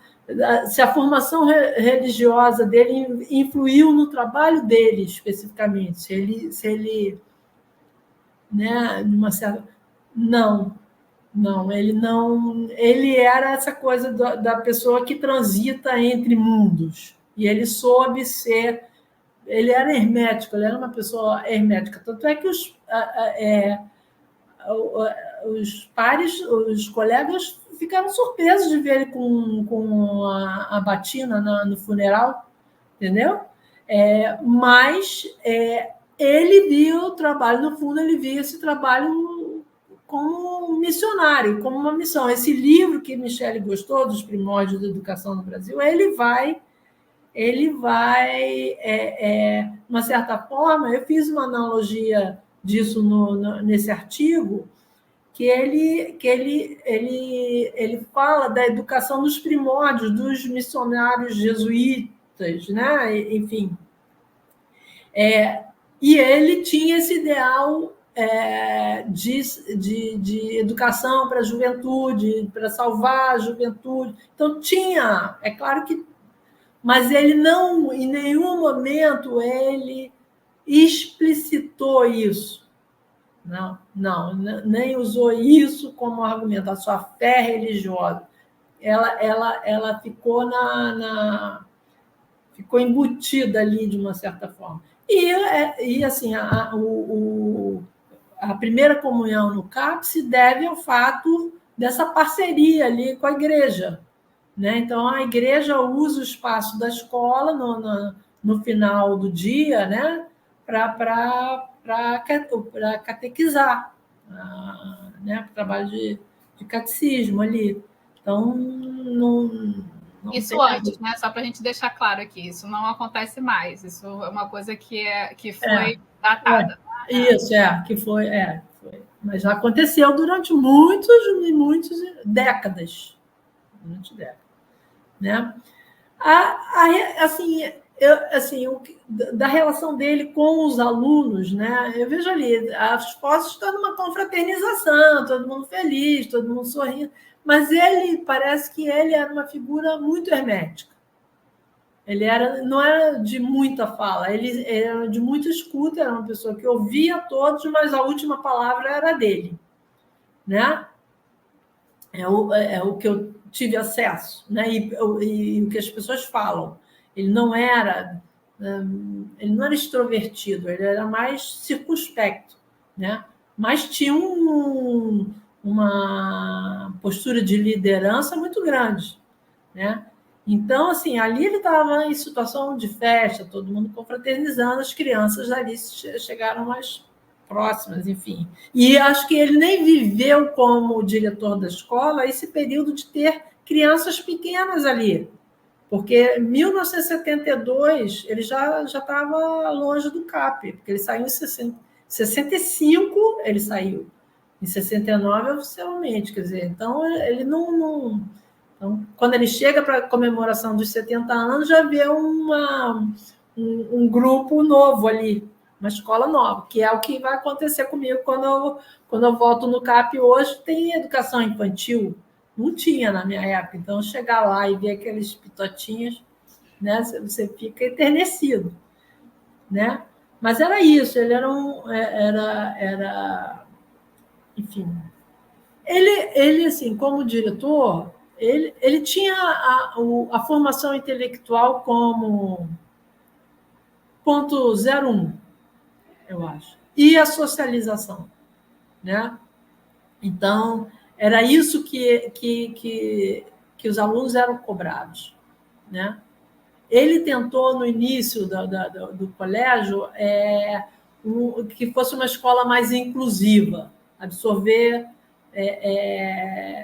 Se a formação religiosa dele influiu no trabalho dele especificamente, se ele, né, de uma certa... Não, ele não. Ele era essa coisa da pessoa que transita entre mundos. E ele soube ser. Ele era hermético, ele era uma pessoa hermética. Tanto é que os pares, os colegas, ficaram surpresos de ver ele com a batina no funeral, entendeu? Mas ele via o trabalho, no fundo, ele via esse trabalho como um missionário, como uma missão. Esse livro que Michele gostou, dos primórdios da educação no Brasil, ele vai, de uma certa forma, eu fiz uma analogia disso nesse artigo, que ele fala da educação dos primórdios, dos missionários jesuítas, né? Enfim. E ele tinha esse ideal de educação para a juventude, para salvar a juventude. Então, tinha, é claro que... Mas ele não, em nenhum momento, ele explicitou isso. Não, nem usou isso como argumento, a sua fé religiosa. Ela ficou ficou embutida ali de uma certa forma. E assim, a primeira comunhão no CAP se deve ao fato dessa parceria ali com a igreja, né? Então, a igreja usa o espaço da escola no final do dia, né? Para catequizar, né? Para o trabalho de catecismo ali. Então, não isso antes, né? Só para a gente deixar claro aqui, isso não acontece mais. Isso é uma coisa que foi datada. Isso, que foi. Mas já aconteceu durante muitas décadas. Né? Da relação dele com os alunos, né? Eu vejo ali, as fotos estão numa confraternização, todo mundo feliz, todo mundo sorrindo, mas parece que ele era uma figura muito hermética. Ele não era de muita fala, ele era de muita escuta, era uma pessoa que ouvia todos, mas a última palavra era dele, né? É o que eu tive acesso, né? E o que as pessoas falam. Ele não era extrovertido, ele era mais circunspecto, né? Mas tinha uma postura de liderança muito grande, né? Então, assim, ali ele estava em situação de festa, todo mundo confraternizando, as crianças ali chegaram mais próximas, enfim. E acho que ele nem viveu como diretor da escola esse período de ter crianças pequenas ali, porque em 1972 ele já estava longe do CAP, porque ele saiu em 65, ele saiu, em 69 oficialmente, quer dizer, então ele não então, quando ele chega para a comemoração dos 70 anos, já vê um grupo novo ali, uma escola nova, que é o que vai acontecer comigo quando eu volto no CAP hoje. Tem educação infantil, não tinha na minha época, então chegar lá e ver aqueles pitotinhos, né, você fica enternecido, né? Mas era isso, ele era enfim, ele assim, como diretor, ele tinha a formação intelectual como ponto 01, eu acho, e a socialização, né? Então, era isso que os alunos eram cobrados, né? Ele tentou, no início do colégio, que fosse uma escola mais inclusiva, absorver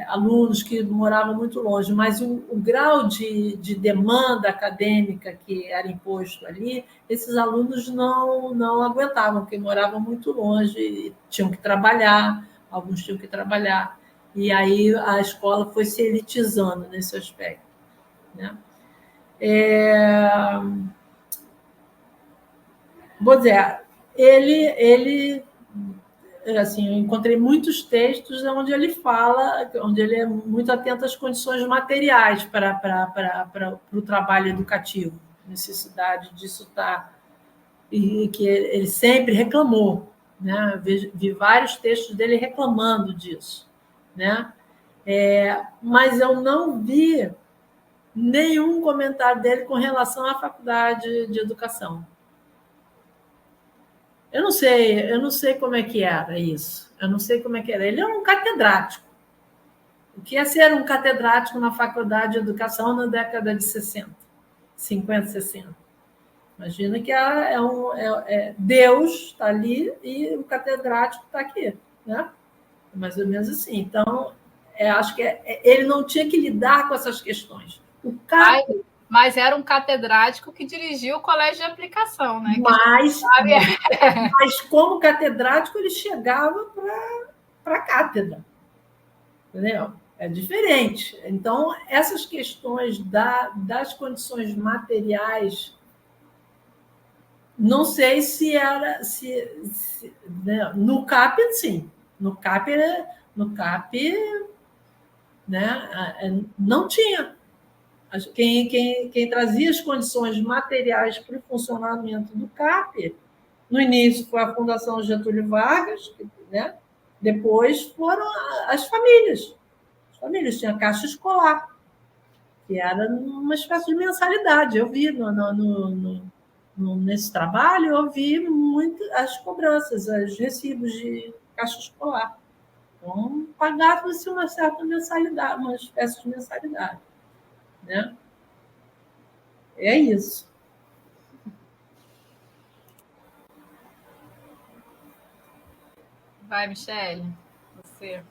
alunos que moravam muito longe, mas o grau de demanda acadêmica que era imposto ali, esses alunos não aguentavam, porque moravam muito longe e tinham que trabalhar, alguns tinham que trabalhar. E aí a escola foi se elitizando nesse aspecto, né? Vou dizer, ele assim, eu encontrei muitos textos onde ele fala, onde ele é muito atento às condições materiais para o trabalho educativo, necessidade disso estar, e que ele sempre reclamou, né? Vi vários textos dele reclamando disso, né? Mas eu não vi nenhum comentário dele com relação à faculdade de educação. Eu não sei como é que era isso. Eu não sei como é que era. Ele é um catedrático. O que é ser um catedrático na faculdade de educação na década de 60, 50, 60? Imagina que Deus está ali e o catedrático está aqui, né? Mais ou menos assim. Então, acho que ele não tinha que lidar com essas questões. Mas era um catedrático que dirigia o colégio de aplicação, né? Mas como catedrático, ele chegava para a cátedra. Entendeu? É diferente. Então, essas questões das condições materiais, não sei se era. Né? No CAP, sim. No CAP, né? Não tinha. Quem trazia as condições materiais para o funcionamento do CAP, no início foi a Fundação Getúlio Vargas, né? Depois foram as famílias. As famílias tinham a caixa escolar, que era uma espécie de mensalidade. Eu vi nesse trabalho, eu vi muito as cobranças, os recibos de caixa escolar. Então, pagava-se uma certa mensalidade, uma espécie de mensalidade, né? É isso. Vai, Michele, você.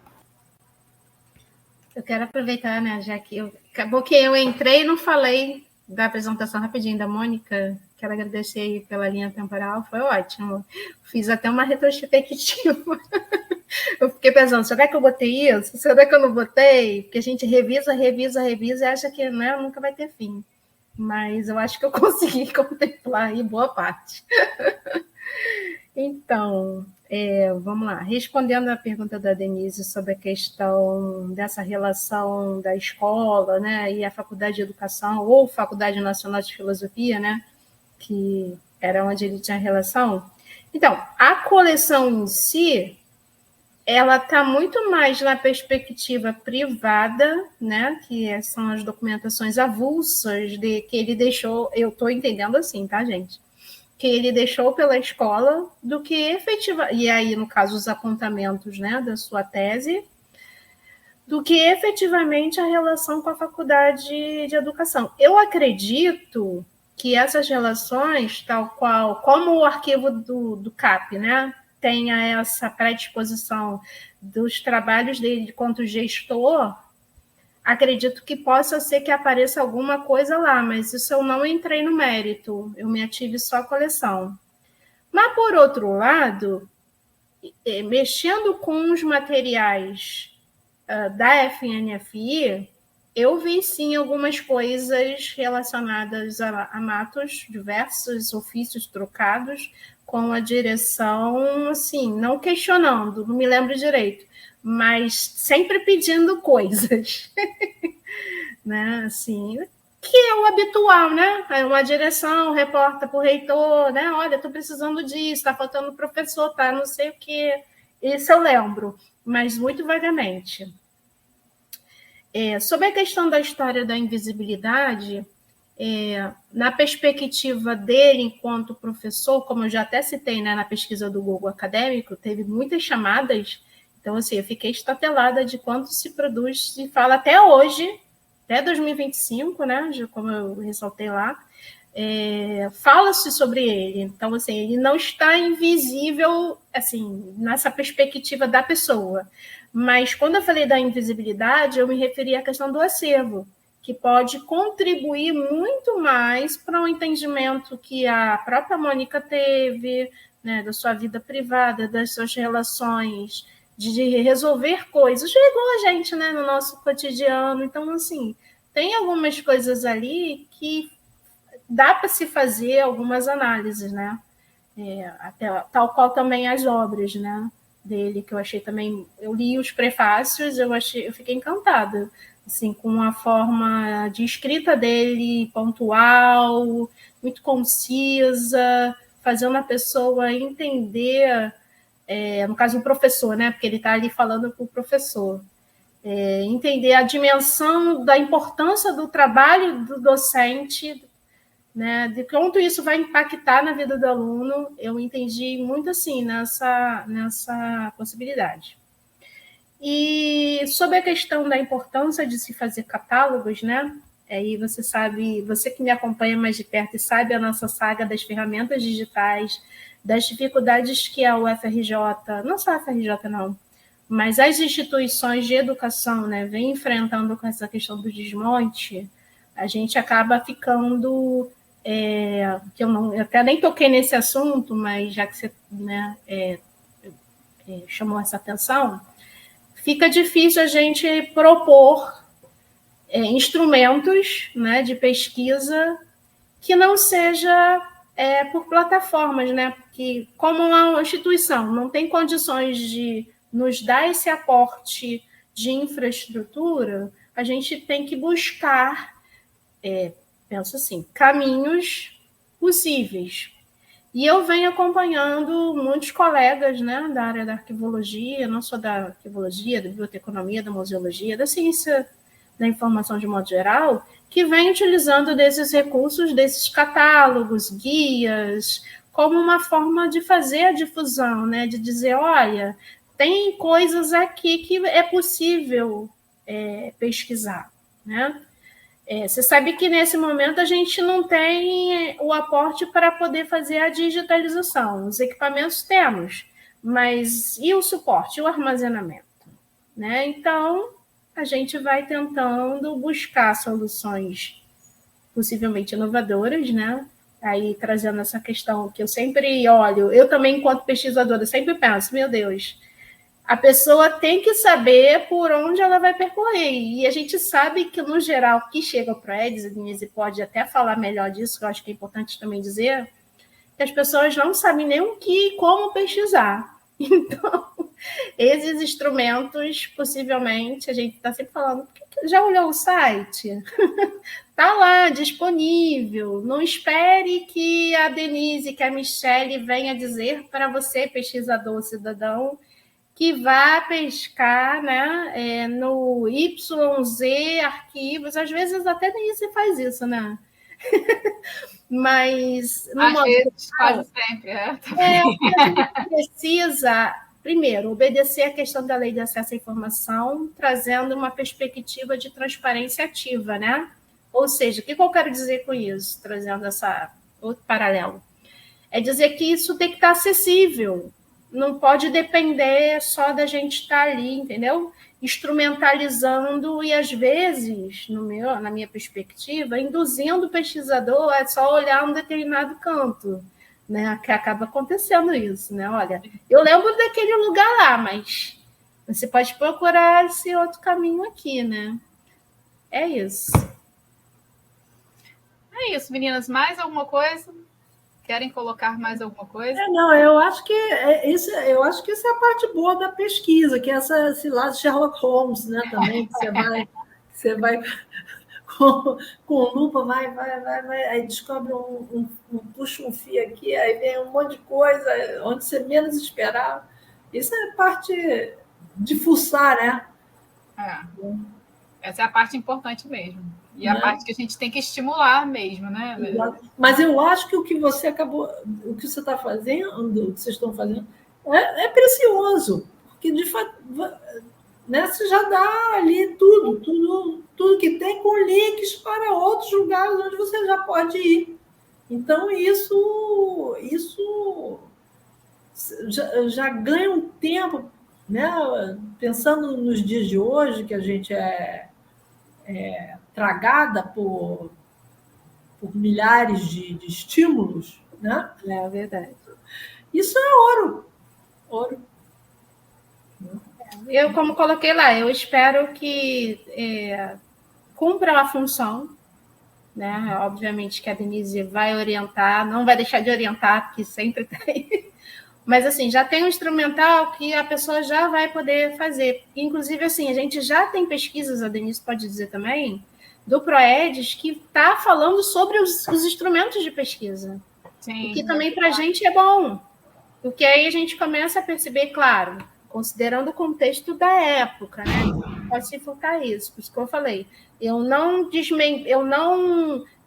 Eu quero aproveitar, né, já que acabou que eu entrei e não falei da apresentação rapidinho da Mônica. Quero agradecer aí pela linha temporal, foi ótimo. Fiz até uma retrospectiva. Eu fiquei pensando, será que eu botei isso? Será que eu não botei? Porque a gente revisa e acha que, né, nunca vai ter fim. Mas eu acho que eu consegui contemplar aí boa parte. Então, vamos lá. Respondendo à pergunta da Denise sobre a questão dessa relação da escola, né, e a Faculdade de Educação, ou Faculdade Nacional de Filosofia, né, que era onde ele tinha relação. Então, a coleção em si, ela está muito mais na perspectiva privada, né, que são as documentações avulsas que ele deixou, eu estou entendendo assim, tá, gente? Que ele deixou pela escola, do que e aí, no caso, os apontamentos, né, da sua tese, do que efetivamente a relação com a faculdade de educação. Eu acredito que essas relações, tal qual, como o arquivo do CAP, né, tenha essa predisposição dos trabalhos dele quanto gestor, acredito que possa ser que apareça alguma coisa lá, mas isso eu não entrei no mérito, eu me ative só a coleção. Mas, por outro lado, mexendo com os materiais da FNFI, eu vi sim algumas coisas relacionadas a matos, diversos ofícios trocados com a direção, assim, não questionando, não me lembro direito, mas sempre pedindo coisas, né, assim, que é o habitual, né? Uma direção reporta para o reitor, né? Olha, estou precisando disso, está faltando professor, tá? Não sei o quê. Isso eu lembro, mas muito vagamente. Sobre a questão da história da invisibilidade, na perspectiva dele enquanto professor, como eu já até citei, né, na pesquisa do Google Acadêmico, teve muitas chamadas, então assim, eu fiquei estatelada de quanto se produz, se fala até hoje, até 2025, né, como eu ressaltei lá, fala-se sobre ele. Então, assim, ele não está invisível, assim, nessa perspectiva da pessoa. Mas quando eu falei da invisibilidade, eu me referi à questão do acervo, que pode contribuir muito mais para o entendimento que a própria Mônica teve, né, da sua vida privada, das suas relações, de resolver coisas, igual a gente, né, no nosso cotidiano. Então, assim, tem algumas coisas ali que dá para se fazer algumas análises, né? Até, tal qual também as obras, né, dele, que eu achei também, eu li os prefácios, eu fiquei encantada, assim, com a forma de escrita dele, pontual, muito concisa, fazendo a pessoa entender, no caso o professor, né, porque ele está ali falando com o professor, entender a dimensão da importância do trabalho do docente, né, de quanto isso vai impactar na vida do aluno. Eu entendi muito assim nessa possibilidade. E sobre a questão da importância de se fazer catálogos, né? Aí você sabe, você que me acompanha mais de perto e sabe a nossa saga das ferramentas digitais, das dificuldades que a UFRJ, não só a UFRJ não, mas as instituições de educação, né, vem enfrentando com essa questão do desmonte, a gente acaba ficando, que eu até nem toquei nesse assunto, mas já que você, né, chamou essa atenção, fica difícil a gente propor instrumentos, né, de pesquisa que não seja por plataformas, né? Porque como uma instituição não tem condições de nos dar esse aporte de infraestrutura, a gente tem que buscar, penso assim, caminhos possíveis. E eu venho acompanhando muitos colegas, né, da área da arquivologia, não só da arquivologia, da biblioteconomia, da museologia, da ciência da informação de modo geral, que vem utilizando desses recursos, desses catálogos, guias, como uma forma de fazer a difusão, né, de dizer, olha, tem coisas aqui que é possível pesquisar, né? Você sabe que nesse momento a gente não tem o aporte para poder fazer a digitalização. Os equipamentos temos, mas e o suporte, e o armazenamento, né? Então, a gente vai tentando buscar soluções possivelmente inovadoras, né? Aí trazendo essa questão que eu sempre olho, eu também, enquanto pesquisadora, sempre penso, meu Deus, a pessoa tem que saber por onde ela vai percorrer. E a gente sabe que, no geral, que chega para o Edis, a Denise pode até falar melhor disso, que eu acho que é importante também dizer, que as pessoas não sabem nem como pesquisar. Então, esses instrumentos, possivelmente, a gente está sempre falando, já olhou o site? Está lá, disponível. Não espere que a Denise, que a Michelle venha dizer para você, pesquisador cidadão, que vá pescar, né, no YZ arquivos, às vezes até nem se faz isso, né? Mas às vezes, quase sempre, a gente precisa, primeiro, obedecer à questão da Lei de Acesso à Informação, trazendo uma perspectiva de transparência ativa, né? Ou seja, o que eu quero dizer com isso, trazendo outro paralelo? É dizer que isso tem que estar acessível, não pode depender só da gente estar ali, entendeu? Instrumentalizando e, às vezes, na minha perspectiva, induzindo o pesquisador a só olhar um determinado canto, né? Que acaba acontecendo isso, né? Olha, eu lembro daquele lugar lá, mas você pode procurar esse outro caminho aqui, né? É isso. É isso, meninas. Mais alguma coisa? Querem colocar mais alguma coisa? Não, eu acho que isso é a parte boa da pesquisa, que é esse lado Sherlock Holmes, né? Também que você vai com lupa, vai, aí descobre puxa um fio aqui, aí vem um monte de coisa, onde você menos esperava. Isso é parte de fuçar, né? Essa é a parte importante mesmo. E a parte que a gente tem que estimular mesmo, né? Mas eu acho que o que você está fazendo, o que vocês estão fazendo, é precioso, porque de fato, né, você já dá ali tudo que tem com links para outros lugares onde você já pode ir, Então, isso já ganha um tempo, né? Pensando nos dias de hoje, que a gente é tragada por milhares de estímulos, né? É verdade. Isso é ouro. Eu, como coloquei lá, eu espero que cumpra a função, né? Obviamente que a Denise vai orientar, não vai deixar de orientar, porque sempre tem. Mas, assim, já tem um instrumental que a pessoa já vai poder fazer. Inclusive, assim, a gente já tem pesquisas, a Denise pode dizer também, do ProEdes, que está falando sobre os instrumentos de pesquisa. Sim, o que também para a gente é bom. Porque aí a gente começa a perceber, claro, considerando o contexto da época, né? Pode se focar isso, por isso que eu falei. Eu não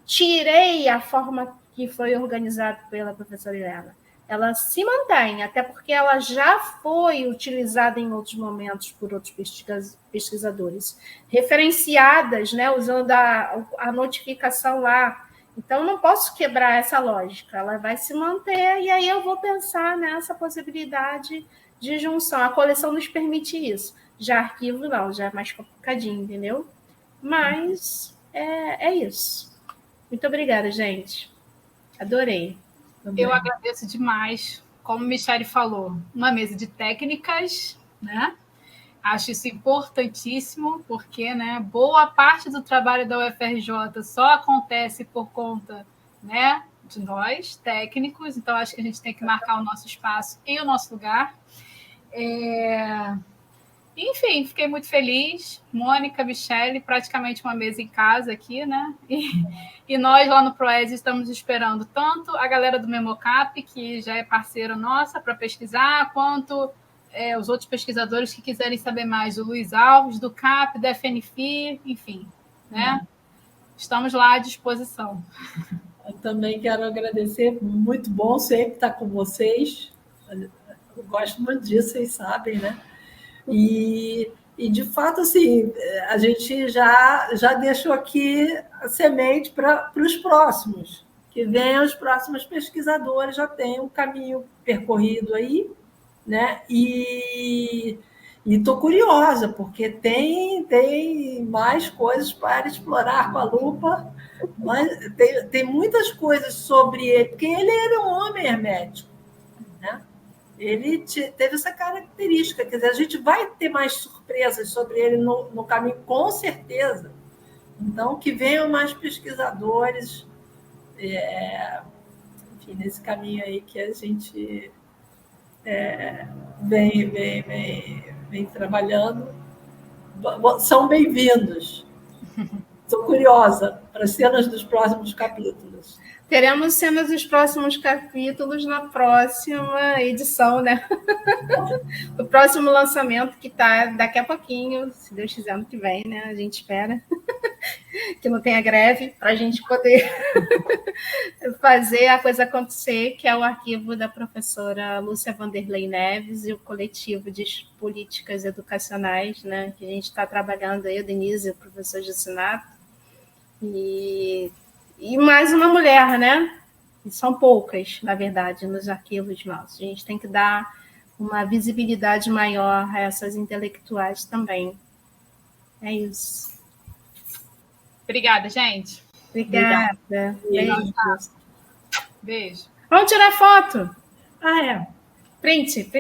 tirei a forma que foi organizada pela professora Helena. Ela se mantém, até porque ela já foi utilizada em outros momentos por outros pesquisadores, referenciadas, né, usando a notificação lá. Então, não posso quebrar essa lógica, ela vai se manter, e aí eu vou pensar nessa possibilidade de junção. A coleção nos permite isso. Já arquivo, não, já é mais complicadinho, entendeu? Mas é isso. Muito obrigada, gente. Adorei. Eu agradeço demais. Como Michele falou, uma mesa de técnicas, né? Acho isso importantíssimo, porque, né, boa parte do trabalho da UFRJ só acontece por conta, né, de nós, técnicos, então acho que a gente tem que marcar o nosso espaço e o nosso lugar. Enfim, fiquei muito feliz. Mônica, Michele, praticamente uma mesa em casa aqui, né? E nós lá no Proes estamos esperando tanto a galera do Memocap, que já é parceira nossa para pesquisar, quanto os outros pesquisadores que quiserem saber mais, o Luiz Alves, do CAP, da FNFI, enfim, né? Estamos lá à disposição. Eu também quero agradecer, muito bom sempre estar com vocês. Eu gosto muito disso, vocês sabem, né? E de fato, assim, a gente já deixou aqui a semente para os próximos, que venham os próximos pesquisadores, já tem um caminho percorrido aí, né? E estou curiosa, porque tem mais coisas para explorar com a lupa, mas tem muitas coisas sobre ele, porque ele era um homem hermético, né? Ele teve essa característica, quer dizer, a gente vai ter mais surpresas sobre ele no caminho, com certeza. Então, que venham mais pesquisadores, enfim, nesse caminho aí que a gente vem trabalhando. São bem-vindos. Estou curiosa para as cenas dos próximos capítulos. Teremos cenas dos próximos capítulos na próxima edição, né? O próximo lançamento, que está daqui a pouquinho, se Deus quiser, ano que vem, né? A gente espera que não tenha greve, para a gente poder fazer a coisa acontecer, que é o arquivo da professora Lúcia Vanderlei Neves e o coletivo de políticas educacionais, né? Que a gente está trabalhando aí, a Denise, o professor Gicinato, e mais uma mulher, né? E são poucas, na verdade, nos arquivos nossos. A gente tem que dar uma visibilidade maior a essas intelectuais também. É isso. Obrigada, gente. Obrigada. Beijo. Vamos tirar foto? Ah, é. Print.